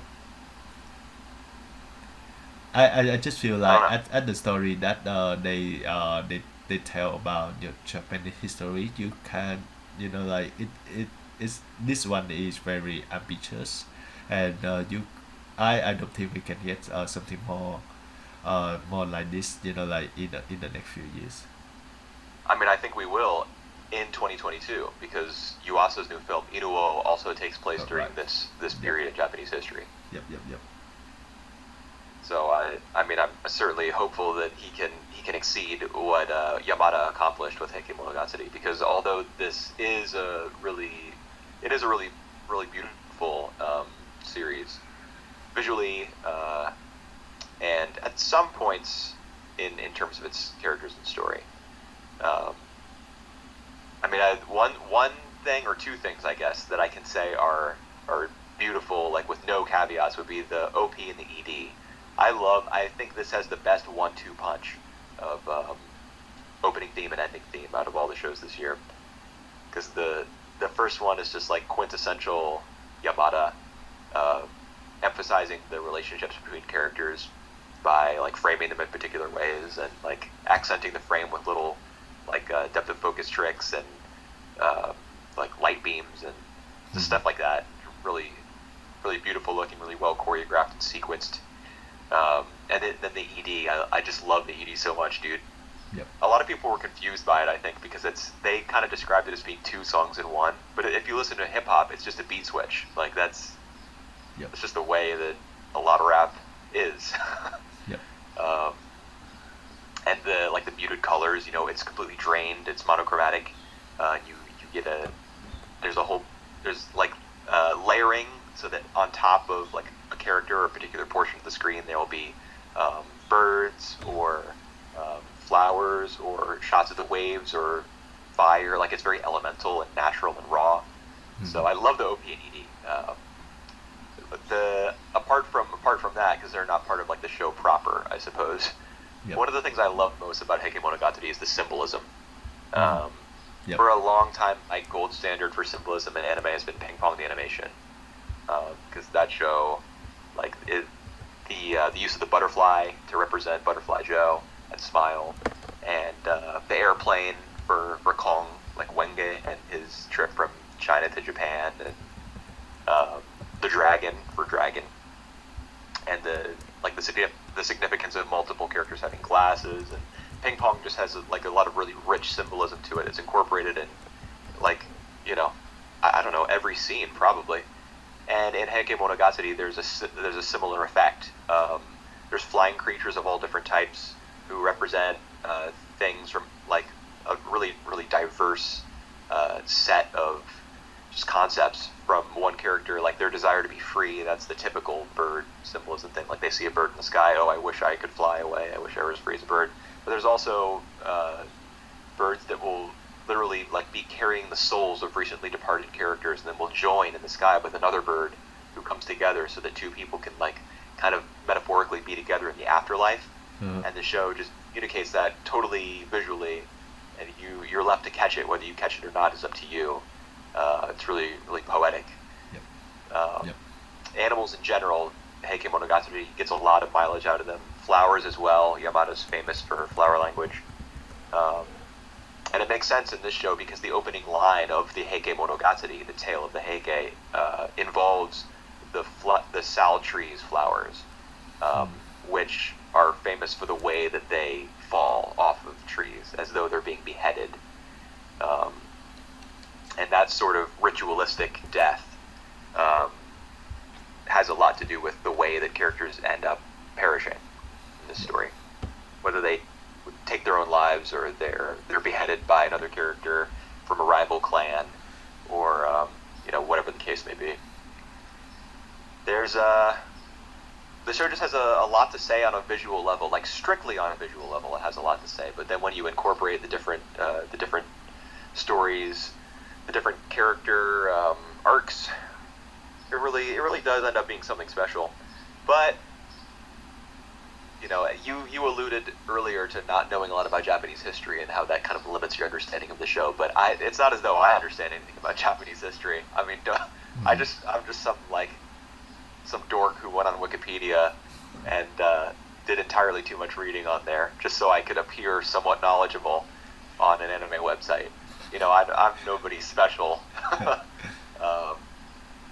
I just feel I don't like know. at the story that they tell about your Japanese history, you can like it is, this one is very ambitious, and I don't think we can get something more like this, like in the next few years. I mean, I think we will in 2022 because Yuasa's new film Inuo also takes place during Right. this Yep. period in Japanese history. Yep. So I mean, I'm certainly hopeful that he can exceed what Yamada accomplished with Heike Monogatari, because although this is a really beautiful series visually, and at some points in terms of its characters and story. Um, I mean, one thing or two things, I guess, that I can say are beautiful, like with no caveats, would be the OP and the ED. I think this has the best one-two punch of opening theme and ending theme out of all the shows this year. Because the first one is just like quintessential Yamada, uh, emphasizing the relationships between characters by like framing them in particular ways, and like accenting the frame with little like depth of focus tricks and uh, like light beams and Mhm. stuff like that. Really, really beautiful looking, really well choreographed and sequenced. Then the ED, I just love the ED so much, dude. Yep. A lot of people were confused by it, I think, because they kind of described it as being two songs in one. But if you listen to hip hop, it's just a beat switch. Like Yep. that's just the way that a lot of rap is. Yep. um, and the muted colors, it's completely drained. It's monochromatic. You get there's like layering, so that on top of like a character or a particular portion of the screen there will be birds or flowers or shots of the waves or fire. Like it's very elemental and natural and raw. So Mhm. I love the OP and ED. The apart from that, because they're not part of like the show proper, I suppose. Yep. One of the things I love most about Heike Monogatari is the symbolism. Mhm. Um, Yep. for a long time, my gold standard for symbolism in anime has been Ping Pong the Animation, because that show, like the use of the butterfly to represent Butterfly Joe and Smile, and the airplane for Kong, like Wenge and his trip from China to Japan, and um, the dragon for Dragon, and the significance of multiple characters having glasses, and Ping Pong just has like a lot of really rich symbolism to it. It's incorporated in like I don't know, every scene probably. And in Heike Monogatari, there's a similar effect. There's flying creatures of all different types who represent things from like a really really diverse set of just concepts from one character, like their desire to be free. That's the typical bird symbolism thing. Like they see a bird in the sky, oh, I wish I could fly away. I wish I was free as a bird. But there's also birds that will literally like be carrying the souls of recently departed characters, and then will join in the sky with another bird who comes together, so that two people can like kind of metaphorically be together in the afterlife. And the show just communicates that totally visually, and you're left to catch it. Whether you catch it or not is up to you. It's really really poetic. Yep. Animals in general, Heike Monogatari gets a lot of mileage out of them. Flowers as well. Yamada's famous for her flower language. And it makes sense in this show because the opening line of the Heike Monogatari, the tale of the Heike, involves the sal trees flowers, which are famous for the way that they fall off of trees as though they're being beheaded. And that sort of ritualistic death has a lot to do with the way that characters end up perishing in this story. Whether they take their own lives or they're beheaded by another character from a rival clan, or whatever the case may be. The show just has a lot to say on a visual level, like strictly on a visual level. It has a lot to say, but then when you incorporate the different stories, the different character arcs, it really does end up being something special. But you alluded earlier to not knowing a lot about Japanese history and how that kind of limits your understanding of the show. But it's not as though I understand anything about Japanese history. I mean, I'm just some dork who went on Wikipedia and did entirely too much reading on there just so I could appear somewhat knowledgeable on an anime website. I'm nobody special.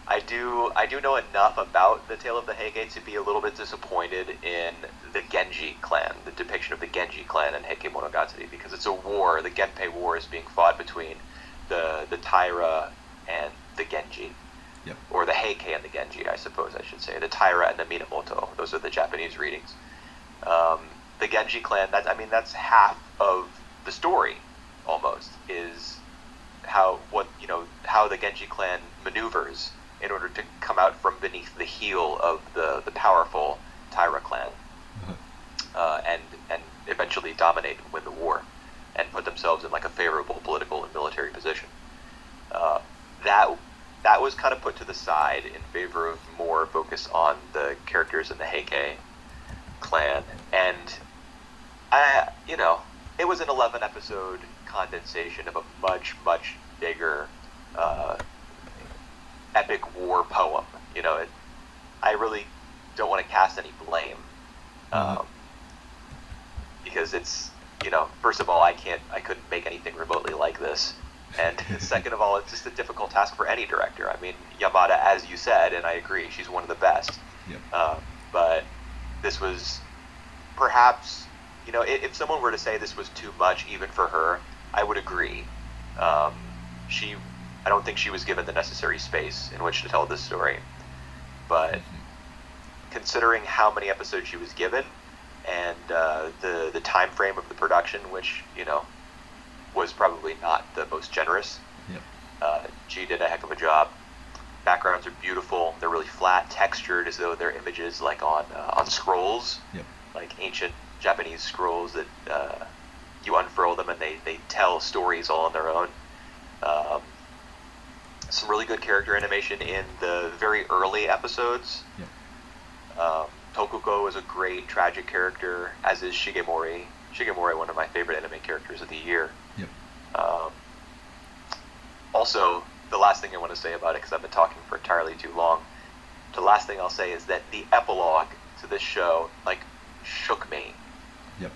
I do know enough about the Tale of the Heike to be a little bit disappointed in the Genji clan, the depiction of the Genji clan in Heike Monogatari, because it's a war. The Genpei War is being fought between the Taira and the Genji. Yep. Or the Heike and the Genji, I suppose I should say. The Taira and the Minamoto. Those are the Japanese readings. The Genji clan, that's half of the story, almost, is how the Genji clan maneuvers in order to come out from beneath the heel of the powerful Taira clan, and eventually dominate and win the war, and put themselves in like a favorable political and military position. That was kind of put to the side in favor of more focus on the characters in the Heike clan, and it was an 11 episode condensation of a much much bigger epic war poem. I really don't want to cast any blame, because it's first of all, I couldn't make anything remotely like this. And second of all, it's just a difficult task for any director. I mean, Yamada, as you said, and I agree, she's one of the best. Yep. But this was perhaps, if someone were to say this was too much even for her, I would agree. I don't think she was given the necessary space in which to tell this story. But considering how many episodes she was given and the time frame of the production, which, was probably not the most generous. Yep. She did a heck of a job. Backgrounds are beautiful. They're really flat, textured, as though they're images like on scrolls, Yep. like ancient Japanese scrolls that you unfurl them and they tell stories all on their own. Some really good character animation in the very early episodes. Yep. Tokuko is a great tragic character, as is Shigemori. Shigemori, one of my favorite anime characters of the year. Yep. Also, the last thing I want to say about it, because I've been talking for entirely too long, the last thing I'll say is that the epilogue to this show, shook me. Yep.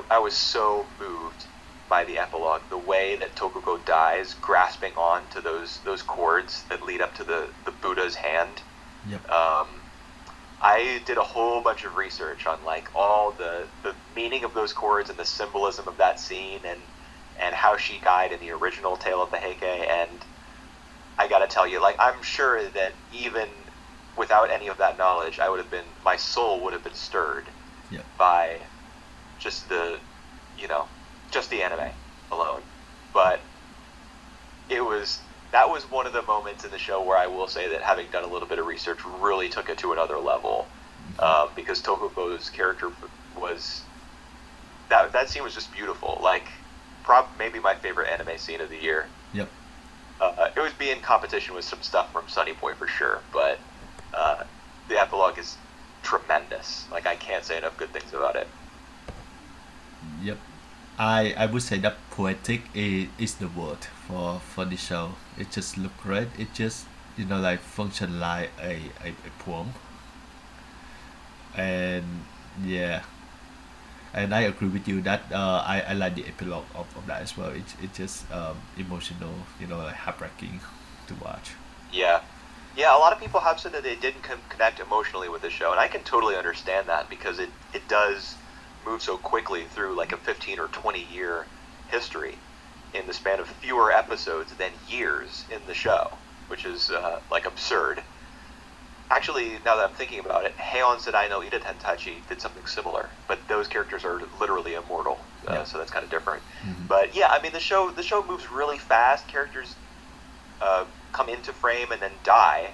I was so moved by the epilogue. The way that Tokuko dies, grasping on to those cords that lead up to the Buddha's hand. Yep. I did a whole bunch of research on all the meaning of those chords and the symbolism of that scene and how she died in the original Tale of the Heike, and I gotta tell you, like, I'm sure that even without any of that knowledge, my soul would have been stirred Yep. by just you know, just the anime alone. But it was that was one of the moments in the show where I will say that having done a little bit of research really took it to another level, because Tokuko's character was that scene was just beautiful. Like, maybe my favorite anime scene of the year. Yep. It would be in competition with some stuff from Sonny Boy for sure, but the epilogue is tremendous. Like, I can't say enough good things about it. Yep. I would say that poetic is the word for the show. It just look great. It just like function like a poem. And yeah, and I agree with you that I like the epilogue of that as well. It just emotional, like heartbreaking to watch. Yeah. Yeah, a lot of people have said that they didn't connect emotionally with the show, and I can totally understand that because it does move so quickly through like a 15 or 20 year history in the span of fewer episodes than years in the show, which is like absurd. Actually, now that I'm thinking about it, Heion Sedai no Idaten-tachi did something similar, but those characters are literally immortal, Yeah. so that's kind of different. Hmm. But yeah, I mean the show moves really fast. Characters come into frame and then die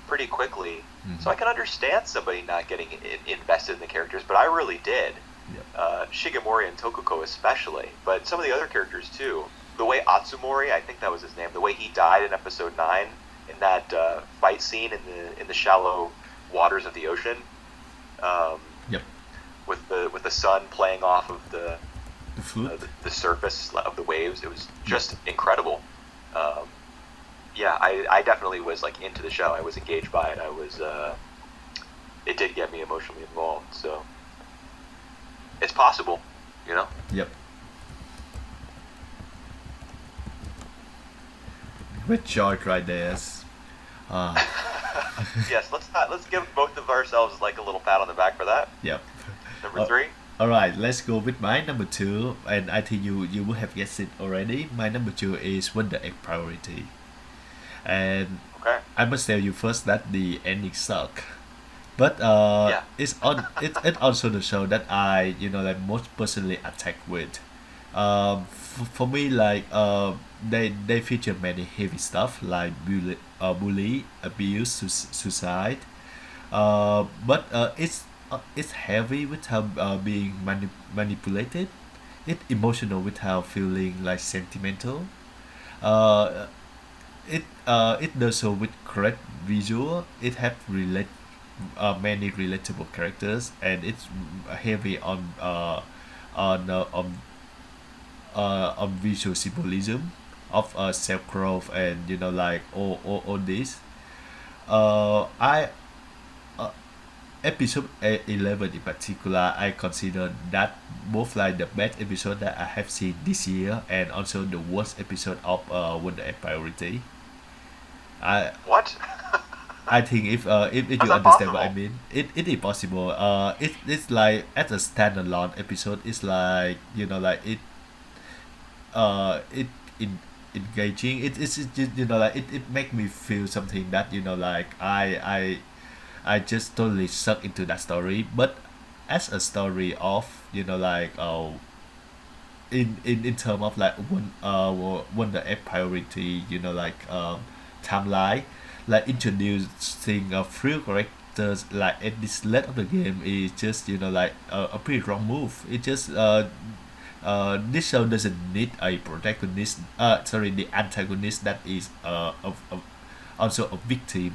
pretty quickly. Hmm. So I can understand somebody not getting invested in the characters, but I really did. Yep. Shigemori and Tokuko especially, but some of the other characters too. The way Atsumori, I think that was his name, the way he died in episode 9 in that fight scene in the shallow waters of the ocean, um, Yep. with the sun playing off of The flute. the surface of the waves. It was just incredible. Um, yeah, I definitely was like into the show. I was engaged by it. It did get me emotionally involved. So it's possible, you know. Yep. Great choice right there. Uh, Yes, let's give both of ourselves like a little pat on the back for that. yep. Number Uh, 3. all right, let's go with my number two, and I think you would have guessed it already. My number two is Wonder Egg Priority, and Okay. I must tell you first that the ending suck. But Yeah. it also the show that I like most personally attacked with. For me, like they feature many heavy stuff like bully, abuse, suicide. But it's heavy without being manipulated. It's emotional without feeling like sentimental. Uh, it does so with correct visual. It have many relatable characters, and it's heavy on uh, on on visual symbolism of self growth, and like all this. I Episode 11 in particular, I consider that both like the best episode that I have seen this year, and also the worst episode of Wonder Egg Priority. I What? I think if How's you that understand what I possible? mean, it is possible. It's like as a standalone episode, it's like like it in engaging. It's just like it make me feel something that like I just totally suck into that story. But as a story of like in term of like Wonder Egg Priority, like timeline, like introducing a few characters like at this late of the game is just like a pretty wrong move. It just this show doesn't need a protagonist. Sorry, the antagonist that is also a victim.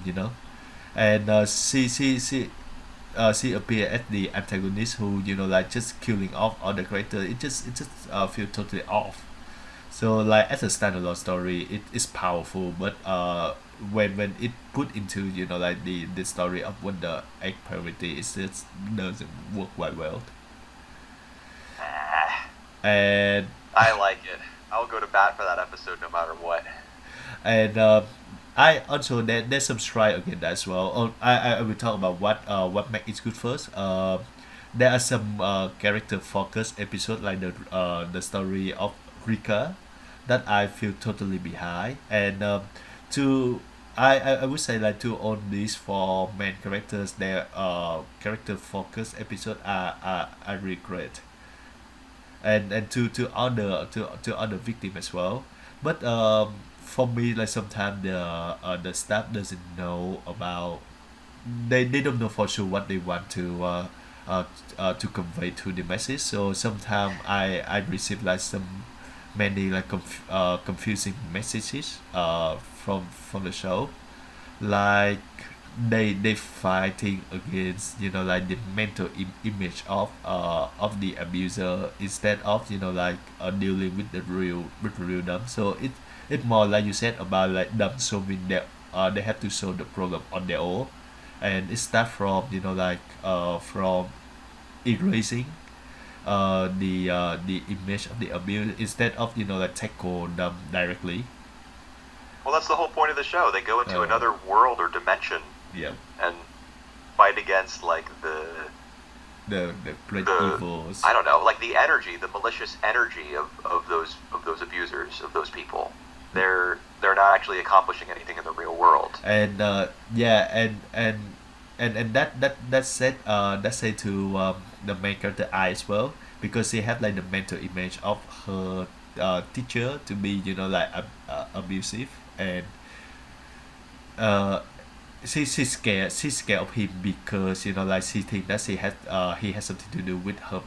And she appear as the antagonist who like just killing off all the characters. It just feel totally off. So like as a standalone story, it is powerful, but when it put into like the story of Wonder Egg Priority, it just doesn't work quite well. Ah, And I like it. I'll go to bat for that episode no matter what. and I also there's some strike against that as well. Oh, I will talk about what make it good first. There are some character focused episode like the story of Rika that I feel totally behind, and to I would say like to own these for main characters, their character focused episode are really great, and to other victim as well. But for me, like sometimes the staff doesn't know about, they don't know for sure what they want to convey to the message. So sometimes I receive like some many like confusing messages from the show, like they fighting against, like the mental image of the abuser, instead of, like dealing with the real them. So it more like you said about like them solving their, they have to solve the problem on their own, and it start from, from erasing the image of the abuse, instead of, like tackle them directly. Well, that's the whole point of the show. They go into uh, another world or dimension yeah, and fight against like the great the evils. I don't know, like the energy, the malicious energy of those abusers, of those people. They're not actually accomplishing anything in the real world. And yeah, and that said, that said to the main character I as well, because she had like the mental image of her teacher to be, like abusive, and uh she's scared of him, because, like she think that he has something to do with her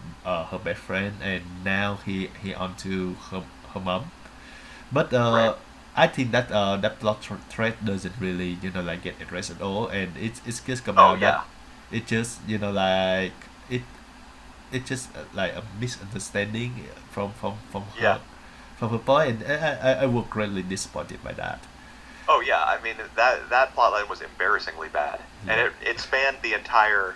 best friend, and now he on to her mom. But Right. I think that that plot thread doesn't really, like get addressed at all, and it's just come Oh out that yeah. it just, like it it just like a misunderstanding from Yeah. her point, and I was greatly disappointed by that. Oh yeah. I mean that plotline was embarrassingly bad, and Yeah, it spanned the entire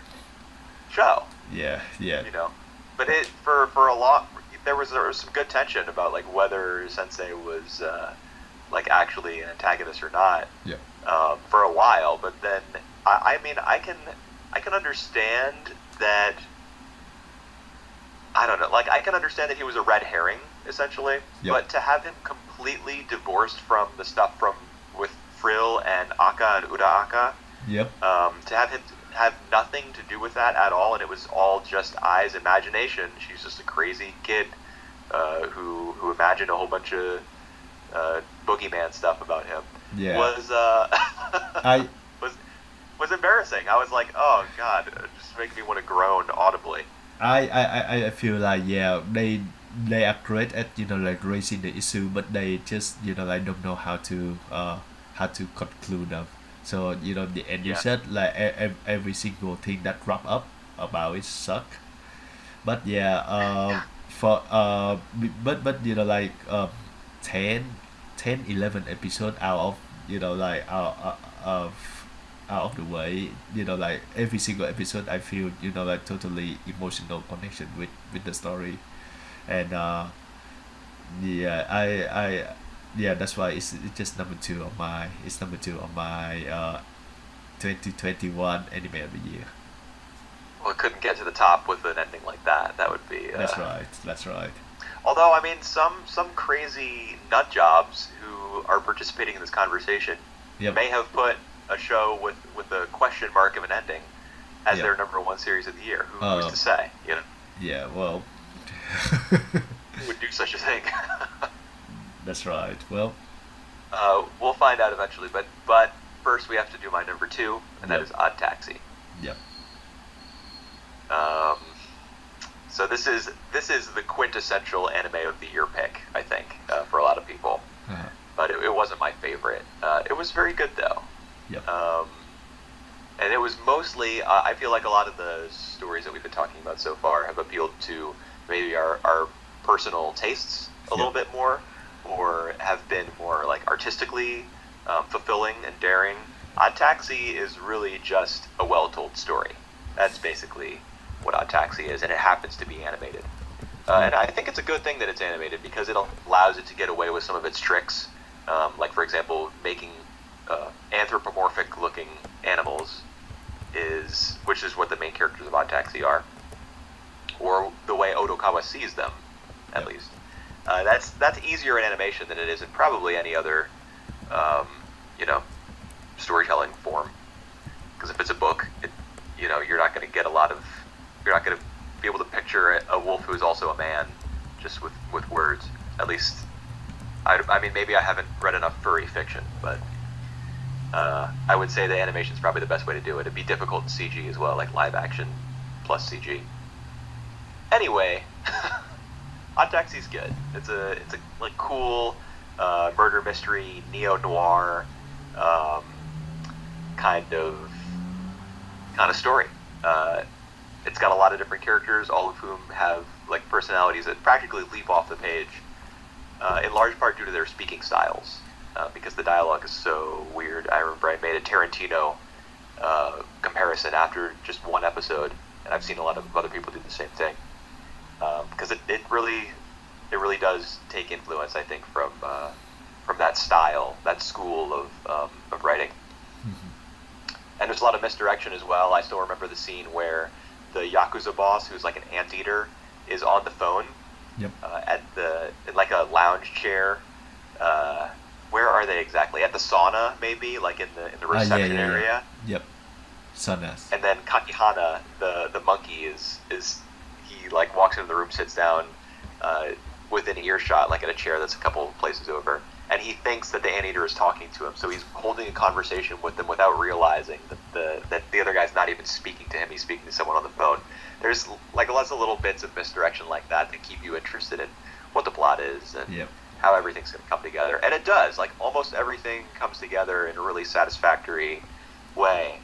show. yeah, yeah, You know, but it for a lot there was some good tension about like whether Sensei was like actually an antagonist or not yeah, for a while. But then I mean I can understand that. I don't know. Like I can understand that he was a red herring essentially, yeah, but to have him completely divorced from the stuff from with Frill and Akka and Uda Akka, yep, to have him have nothing to do with that at all, and it was all just Ai's imagination. She's just a crazy kid who imagined a whole bunch of boogeyman stuff about him. yeah. Was I was was embarrassing. I was like, oh god, it just making me want to groan audibly. I feel like, yeah, they are great at, like raising the issue, but they just, like don't know how to conclude them. So, the end Yeah, result, like every single thing that wrap up about it suck. But yeah, for but like 10 10 11 episode out of, like out of the way, like every single episode I feel, like totally emotional connection with the story. And yeah, I yeah, that's why it's just number two on my, it's number two on my 2021 anime of the year. well, it couldn't get to the top with an ending like that. That would be. That's right, that's right. Although, I mean, some crazy nut jobs who are participating in this conversation Yep, may have put a show with a question mark of an ending as yep. their number one series of the year. Who's to say? You know, Yeah, well, who would do such a thing? that's right. Well, We'll find out eventually. But first, we have to do my number two, and that yep, is Odd Taxi. yep. Um, so this is the quintessential anime of the year pick, I think, for a lot of people. Uh-huh. But it wasn't my favorite. It was very good though. Yep. And it was mostly, I feel like a lot of the stories that we've been talking about so far have appealed to maybe our personal tastes a little Yep. bit more, or have been more like artistically fulfilling and daring. Odd Taxi is really just a well-told story. That's basically what Odd Taxi is, and it happens to be animated. And I think it's a good thing that it's animated because it allows it to get away with some of its tricks, like for example, making anthropomorphic-looking animals which is what the main characters of Odd Taxi are, or the way Odokawa sees them, at Yep. least. That's easier in animation than it is in probably any other, um, you know, storytelling form. Because if it's a book, you're not going to get a lot of, you're not going to be able to picture a wolf who is also a man just with words. At least, I mean, maybe I haven't read enough furry fiction, but I would say the animation is probably the best way to do it. It'd be difficult in CG as well, like live action plus CG. Anyway, Odd Taxi's good. It's a like cool murder mystery, neo noir kind of story. It's got a lot of different characters, all of whom have like personalities that practically leap off the page, in large part due to their speaking styles, because the dialogue is so weird. I remember I made a Tarantino comparison after just one episode, and I've seen a lot of other people do the same thing, because it really does take influence, I think, from that style, that school of writing. And there's a lot of misdirection as well. I still remember the scene where the Yakuza boss, who's like an anteater, is on the phone. Yep. In like a lounge chair. Where are they exactly? At the sauna, maybe, like in the reception area. Yep. Saunas. And then Kakihana, the monkey, is he like walks into the room, sits down within earshot, like at a chair that's a couple places over, and he thinks that the anteater is talking to him, so he's holding a conversation with them without realizing that the other guy's not even speaking to him. He's speaking to someone on the phone. There's like lots of little bits of misdirection like that keep you interested in what the plot is and how everything's going to come together. And it does. Like almost everything comes together in a really satisfactory way,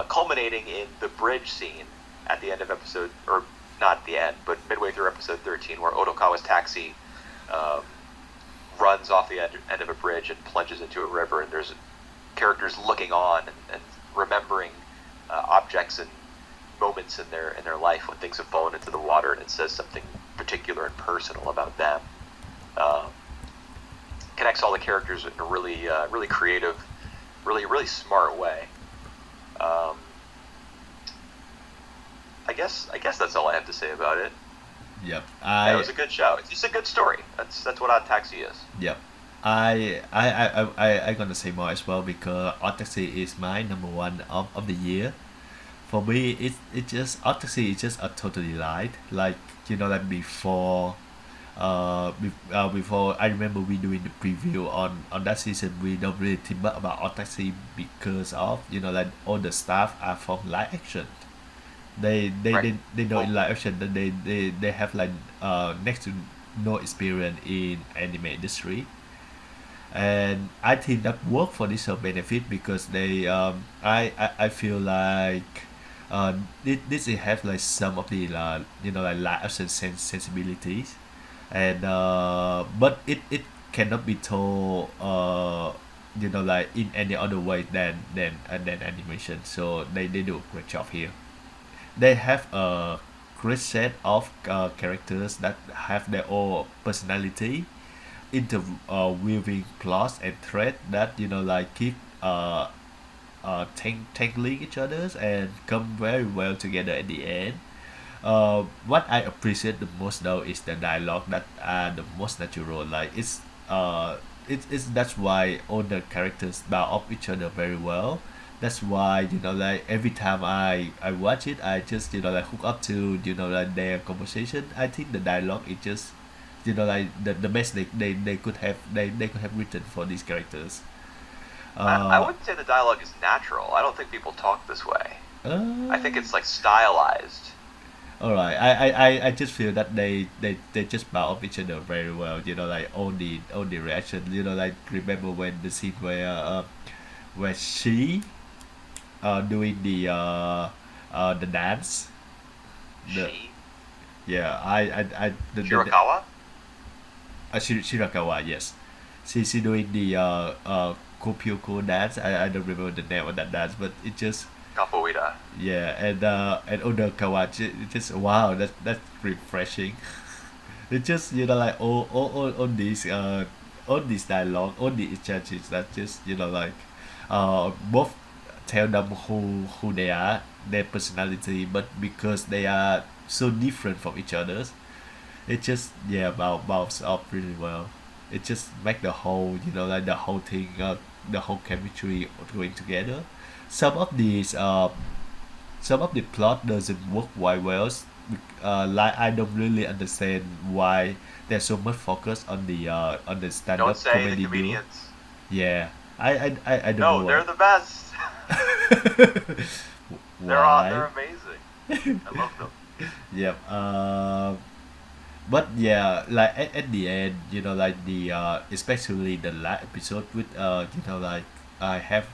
culminating in the bridge scene at the end of episode, or not at the end, but midway through episode 13, where Otokawa's taxi runs off the end of a bridge and plunges into a river, and there's characters looking on and remembering objects and moments in their life when things have fallen into the water, and it says something particular and personal about them. Connects all the characters in a really really creative, really smart way. I guess that's all I have to say about it. Yep. It was a good show. It's just a good story. That's what Odd Taxi is. Yep. I gonna say more as well, because Odd Taxi is my number one of the year. For me, it just Odd Taxi is just a totally light. Like like before, I remember we doing the preview on that season. We don't really think much about Odd Taxi because of like all the stuff are from live action. Right. They know in live action that they have like next to no experience in anime industry, and I think that work for this benefit, because they I feel like this it have like some of the like live action sensibilities, and but it cannot be told like in any other way than animation, so they do a great job here. They have a great set of characters that have their own personality, interweaving plots and thread that like keep tangling each others and come very well together at the end. What I appreciate the most though is the dialogue that are the most natural. Like it's that's why all the characters bounce off each other very well. That's why like every time I watch it, I just like hook up to like their conversation. I think the dialogue is just like the best they could have they could have written for these characters. I uh wouldn't say the dialogue is natural. I don't think people talk this way. I think uh it's like stylized. all right, I just feel that they just bounce off each other very well, like all the reaction, like remember when the scene where she doing the dance. The She, Yeah, I the Shirakawa. Shirakawa, yes. She doing the Kopyoko dance. I don't remember the name of that dance, but it just, Capoeira. yeah. And Oda Kawachi, it just, wow, that's refreshing. It just like all these all this dialogue, all the exchanges that just like both tell them who they are, their personality, but because they are so different from each other, it just, yeah, bounce off really well. It just make the whole like the whole thing the whole chemistry going together. Some of these some of the plot doesn't work quite well. Like I don't really understand why there's so much focus on the Don't stand-up say the comedy duo. comedians. Yeah, I don't know No, why. they're the best. They're Why? amazing. I love them. Yep. But yeah, like at the end, like the especially the last episode with like I have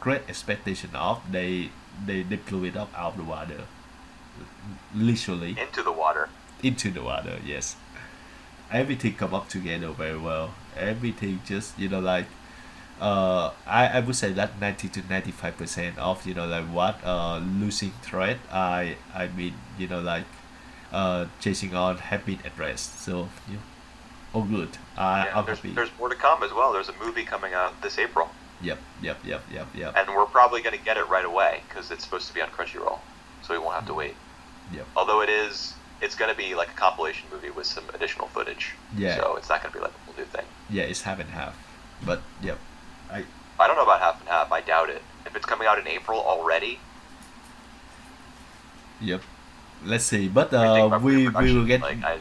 great expectation of they blew it up out of the water, literally Into the water. into the water. Yes, everything come up together very well. Everything just like I would say that 90 to 95% of like what losing threat I mean like chasing on have been addressed. So all good. Yeah, I'm there's happy. there's more to come as well. There's a movie coming out this April, Yep, yep, yep, yep, yep, and we're probably going to get it right away because it's supposed to be on Crunchyroll, so we won't have to wait. yep. Although it's going to be like a compilation movie with some additional footage, Yeah, so it's not going to be like a whole new thing. yeah. It's half and half, but yep. I I don't know about half and half. I doubt it. If it's coming out in April already, Yep. Let's see. But we think about we will pre-production. get Like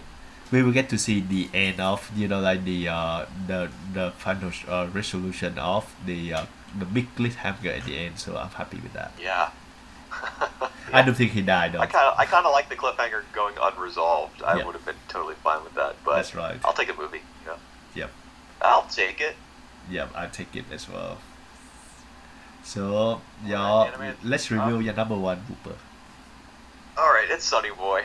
we will get to see the end of like the final resolution of the big cliffhanger at the end. So I'm happy with that. yeah. I Yeah. don't think he died though. I kind of like the cliffhanger going unresolved. I Yeah, would have been totally fine with that, but that's right. I'll take a movie. Yep, I'll take it. yep. I take it as well. So All right, y'all, anime. let's review your number one Wooper. All right, it's Sonny Boy.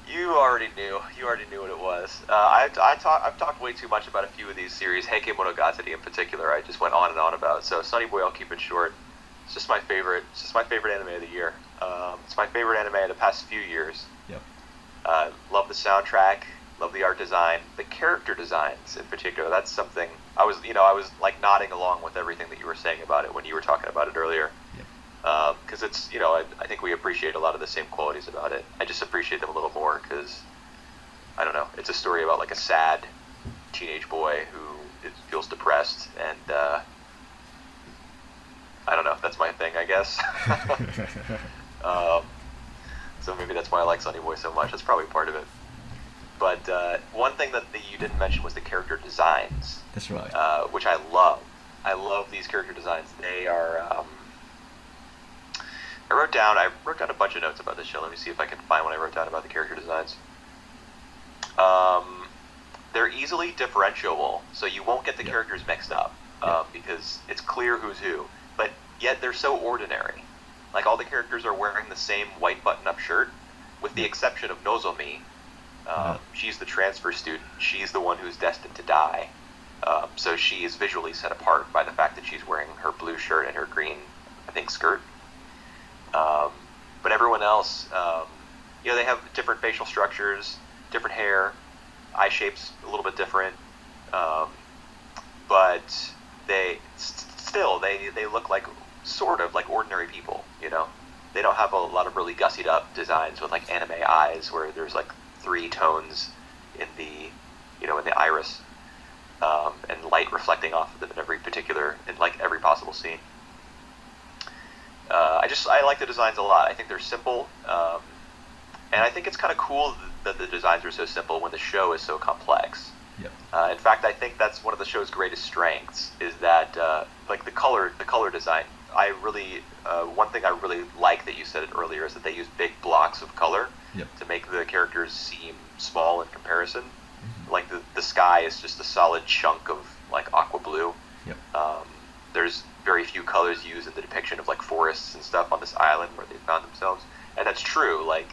You already knew. You already knew what it was. I've talked way too much about a few of these series. Heike Monogatari in particular, I just went on and on about. So Sonny Boy, I'll keep it short. It's just my favorite. It's just my favorite anime of the year. It's my favorite anime of the past few years. Yep. Love the soundtrack. Love the art design. The character designs in particular. That's something I was like nodding along with everything that you were saying about it when you were talking about it earlier. Yep. Because it's I think we appreciate a lot of the same qualities about it. I just appreciate them a little more because I don't know. It's a story about like a sad teenage boy who feels depressed, and I don't know. That's my thing, I guess. um, so maybe that's why I like Sonny Boy so much. That's probably part of it. But one thing that you didn't mention was the character designs, That's right. which I love. I love these character designs. They are. I wrote down a bunch of notes about this show. Let me see if I can find what I wrote down about the character designs. They're easily differentiable, so you won't get the Yep. characters mixed up Yep. because it's clear who's who. But yet they're so ordinary. Like all the characters are wearing the same white button-up shirt, with the Yep. exception of Nozomi. Uh, She's the transfer student. She's the one who's destined to die. So she is visually set apart by the fact that she's wearing her blue shirt and her green, I think, skirt. But everyone else, they have different facial structures, different hair, eye shapes a little bit different. But they look like sort of like ordinary people. They don't have a lot of really gussied up designs with like anime eyes where there's like 3 tones in the in the iris, and light reflecting off of them in like every possible scene. I like the designs a lot. I think they're simple, and I think it's kind of cool that the designs are so simple when the show is so complex. yep. In fact, I think that's one of the show's greatest strengths is that like the color design. One thing I really like that you said it earlier is that they use big blocks of color Yep. to make the characters seem small in comparison. Mhm. Like the sky is just a solid chunk of like aqua blue. Yep. There's very few colors used in the depiction of like forests and stuff on this island where they found themselves, and that's true. Like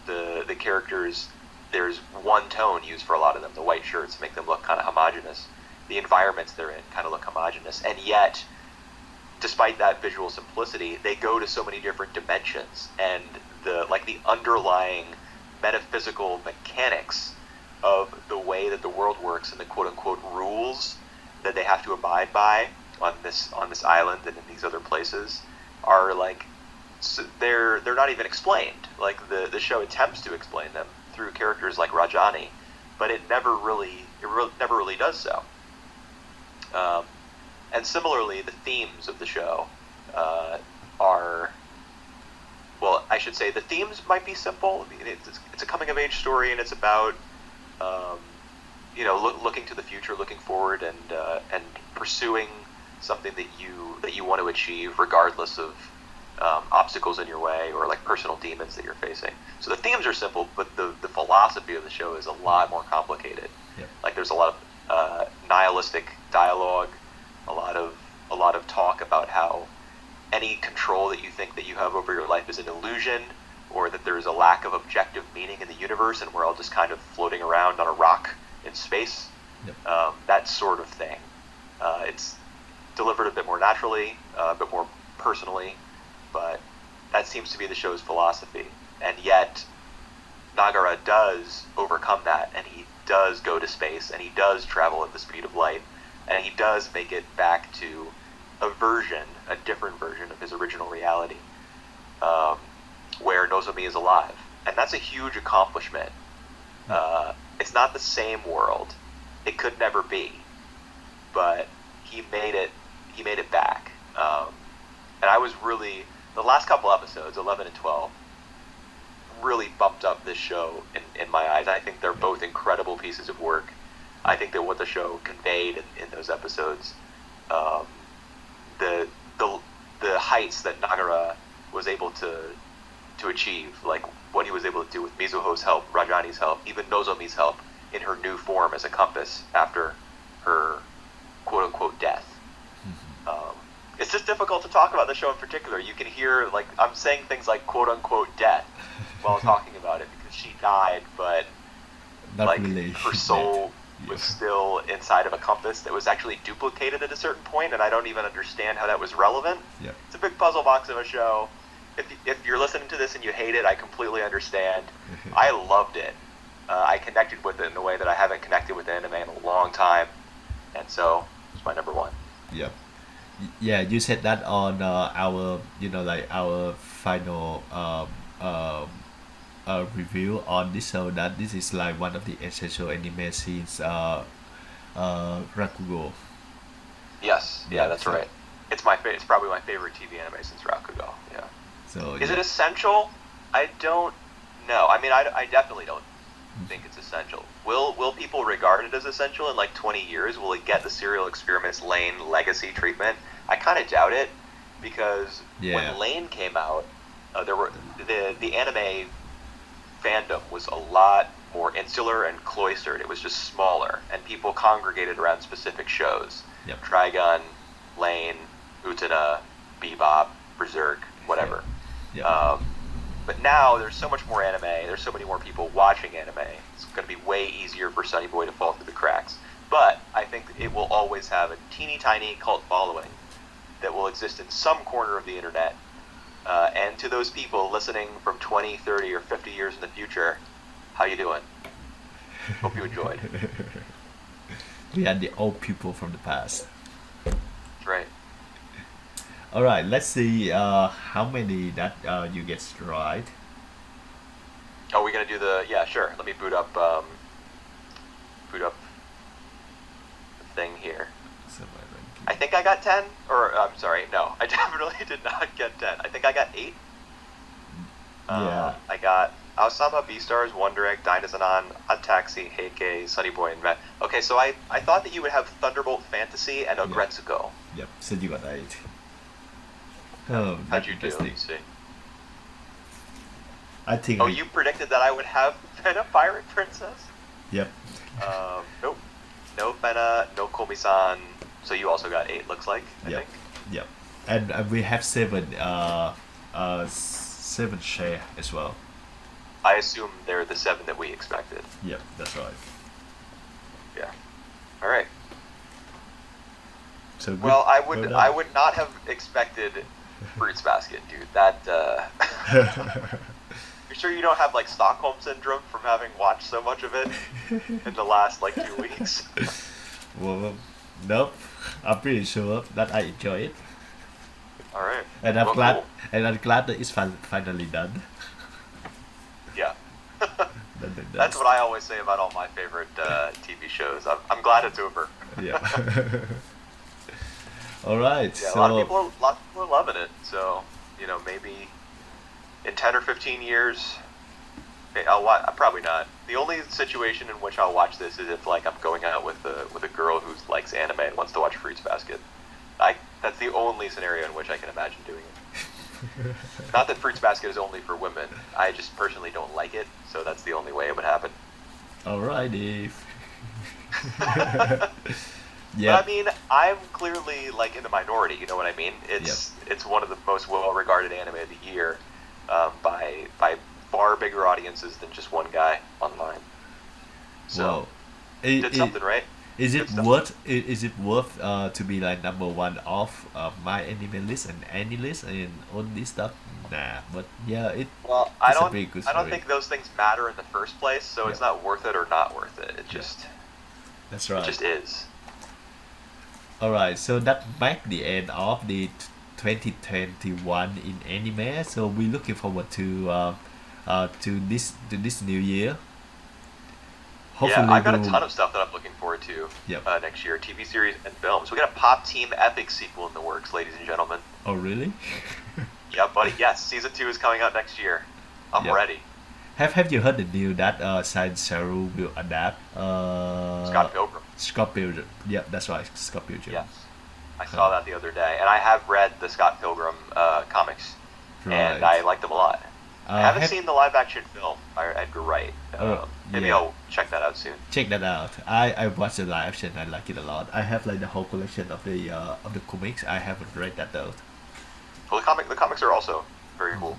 the characters, there's one tone used for a lot of them. The white shirts make them look kind of homogeneous. The environments they're in kind of look homogeneous, and yet, despite that visual simplicity, they go to so many different dimensions, and the underlying metaphysical mechanics of the way that the world works and the quote unquote rules that they have to abide by on this island and in these other places are like they're not even explained. Like the show attempts to explain them through characters like Rajani, but it never really does so. Um, and similarly, the themes of the show are, well, I should say the themes might be simple. It's a coming of age story, and it's about looking to the future, looking forward, and pursuing something that you want to achieve, regardless of obstacles in your way or like personal demons that you're facing. So the themes are simple, but the philosophy of the show is a lot more complicated. Yeah. Like there's a lot of nihilistic dialogue, a lot of talk about how any control that you think that you have over your life is an illusion, or that there is a lack of objective meaning in the universe, and we're all just kind of floating around on a rock in space. Yep. That sort of thing. It's delivered a bit more naturally, a bit more personally, but that seems to be the show's philosophy. And yet, Nagara does overcome that, and he does go to space, and he does travel at the speed of light, and he does make it back to a different version of his original reality, where Nozomi is alive. And that's a huge accomplishment. It's not the same world. It could never be. But he made it back. And I was really, the last couple episodes, 11 and 12, really bumped up this show in my eyes. I think they're both incredible pieces of work. I think that what the show conveyed in those episodes, the heights that Nagara was able to achieve, like what he was able to do with Mizuho's help, Rajani's help, even Nozomi's help in her new form as a compass after her quote-unquote death. It's just difficult to talk about the show in particular. You can hear, like, I'm saying things like quote-unquote death while talking about it because she died, but Not like really. her soul was still inside of a compass that was actually duplicated at a certain point, and I don't even understand how that was relevant. Yeah. It's a big puzzle box of a show. If you're listening to this and you hate it, I completely understand. I loved it. I connected with it in a way that I haven't connected with anime in a long time, and so it's my number one. Yeah. Yeah, you said that on our, our final review on this show, that this is like one of the essential anime scenes, Rakugo. Yes, yeah, that's right. It's it's probably my favorite TV anime since Rakugo. Yeah. So is it essential? I don't know. I mean, I definitely don't think it's essential. Will people regard it as essential in like 20 years? Will it get the Serial Experiments Lane legacy treatment? I kind of doubt it, because when Lane came out, there were the anime fandom was a lot more insular and cloistered. It was just smaller, and people congregated around specific shows. Yep. Trigun, Lane, Utena, Bebop, Berserk, whatever. Yep. But now there's so much more anime. There's so many more people watching anime. It's going to be way easier for Sonny Boy to fall through the cracks. But I think it will always have a teeny tiny cult following that will exist in some corner of the internet. And to those people listening from 20, 30, or 50 years in the future, how you doing? Hope you enjoyed. We are the old people from the past. That's right. All right, let's see how many that you get right. Oh, we're gonna do the sure. Let me boot up the thing here. I think I got 10, or I'm sorry, no, I definitely did not get 10. I think I got 8. Yeah. I got Ousama, Beastars, Wonder Egg, Dynazenon, Taxi, Heike, Sonny Boy, and Maid. Okay, so I thought that you would have Thunderbolt Fantasy and Ogretsuko. Yep, so you got 8. Oh, how'd you do? interesting. Let's see. I think. Oh, you predicted that I would have Fena Pirate Princess? Yep. Nope. No Fena, no Komi-san. So you also got 8, looks like, I think. Yep. And we have 7 7 share as well. I assume they're the 7 that we expected. Yep, that's right. Yeah. All right. So good. Well, I would not have expected Fruits Basket, dude. That you're sure you don't have like Stockholm syndrome from having watched so much of it in the last like 2 weeks? Well, nope. I'm pretty sure that I enjoy it. All right. And I'm glad. Cool. And I'm glad that it's finally done. Yeah. That's what I always say about all my favorite TV shows. I'm glad it's over. Yeah. All right. Yeah, So a lot of people are loving it. So maybe in 10 or 15 years, I'll watch. Probably not. The only situation in which I'll watch this is if like I'm going out with a girl who likes anime and wants to watch Fruits Basket. That's the only scenario in which I can imagine doing it. Not that Fruits Basket is only for women. I just personally don't like it, so that's the only way it would happen. alrighty. But I Yep. mean, I'm clearly like in the minority. You know what I mean? Yep. It's one of the most well-regarded anime of the year, by far bigger audiences than just one guy online. So Wow. It, did it, something right. is Good it stuff. worth? Is it worth to be like number one of my anime list and any list and all this stuff? Nah, but yeah, Well, it's a very good I don't story. think those things matter in the first place, so Yeah, it's not worth it or not worth it. yeah, that's It right. just is. All right, so that marks the end of the 2021 in anime. So we're looking forward to this new year. Yeah, Hopefully I've got a we'll. ton of stuff that I'm looking forward to Yep. next year, TV series and films. We got a Pop Team Epic sequel in the works, ladies and gentlemen. Oh really? Yeah, buddy. Yes, season 2 is coming out next year. I'm Yep. ready. Have you heard the news that Science Zero will adapt Scott Pilgrim. Scott Pilgrim? Yep, that's right, Scott Pilgrim. Yes, I Huh. saw that the other day, and I have read the Scott Pilgrim comics, and Right. I like them a lot. I haven't Have seen the live-action film by Edgar Wright. Maybe yeah. I'll check that out soon. Check that out. I watched the live action. I like it a lot. I have like the whole collection of the comics. I haven't read that though. Well, the comics are also very cool.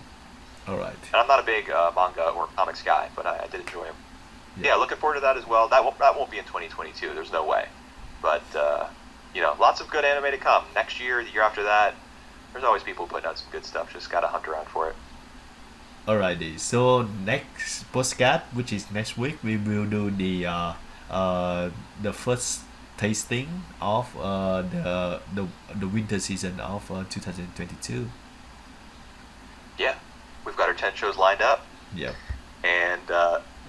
All right. And I'm not a big manga or comics guy, but I did enjoy them. Yeah. Yeah, looking forward to that as well. That won't be in 2022. There's no way. But lots of good anime to come next year, the year after that. There's always people putting out some good stuff. Just gotta hunt around for it. Alrighty. So next postcard, which is next week, we will do the first tasting of the winter season of 2022. Yeah, we've got our 10 shows lined up, Yep. and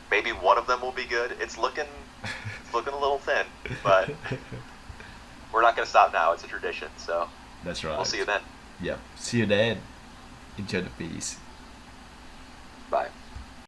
maybe one of them will be good. It's looking a little thin, but we're not gonna stop now. It's a tradition, so That's we'll see you right. then. Yep. See you then. Enjoy the peace. Bye.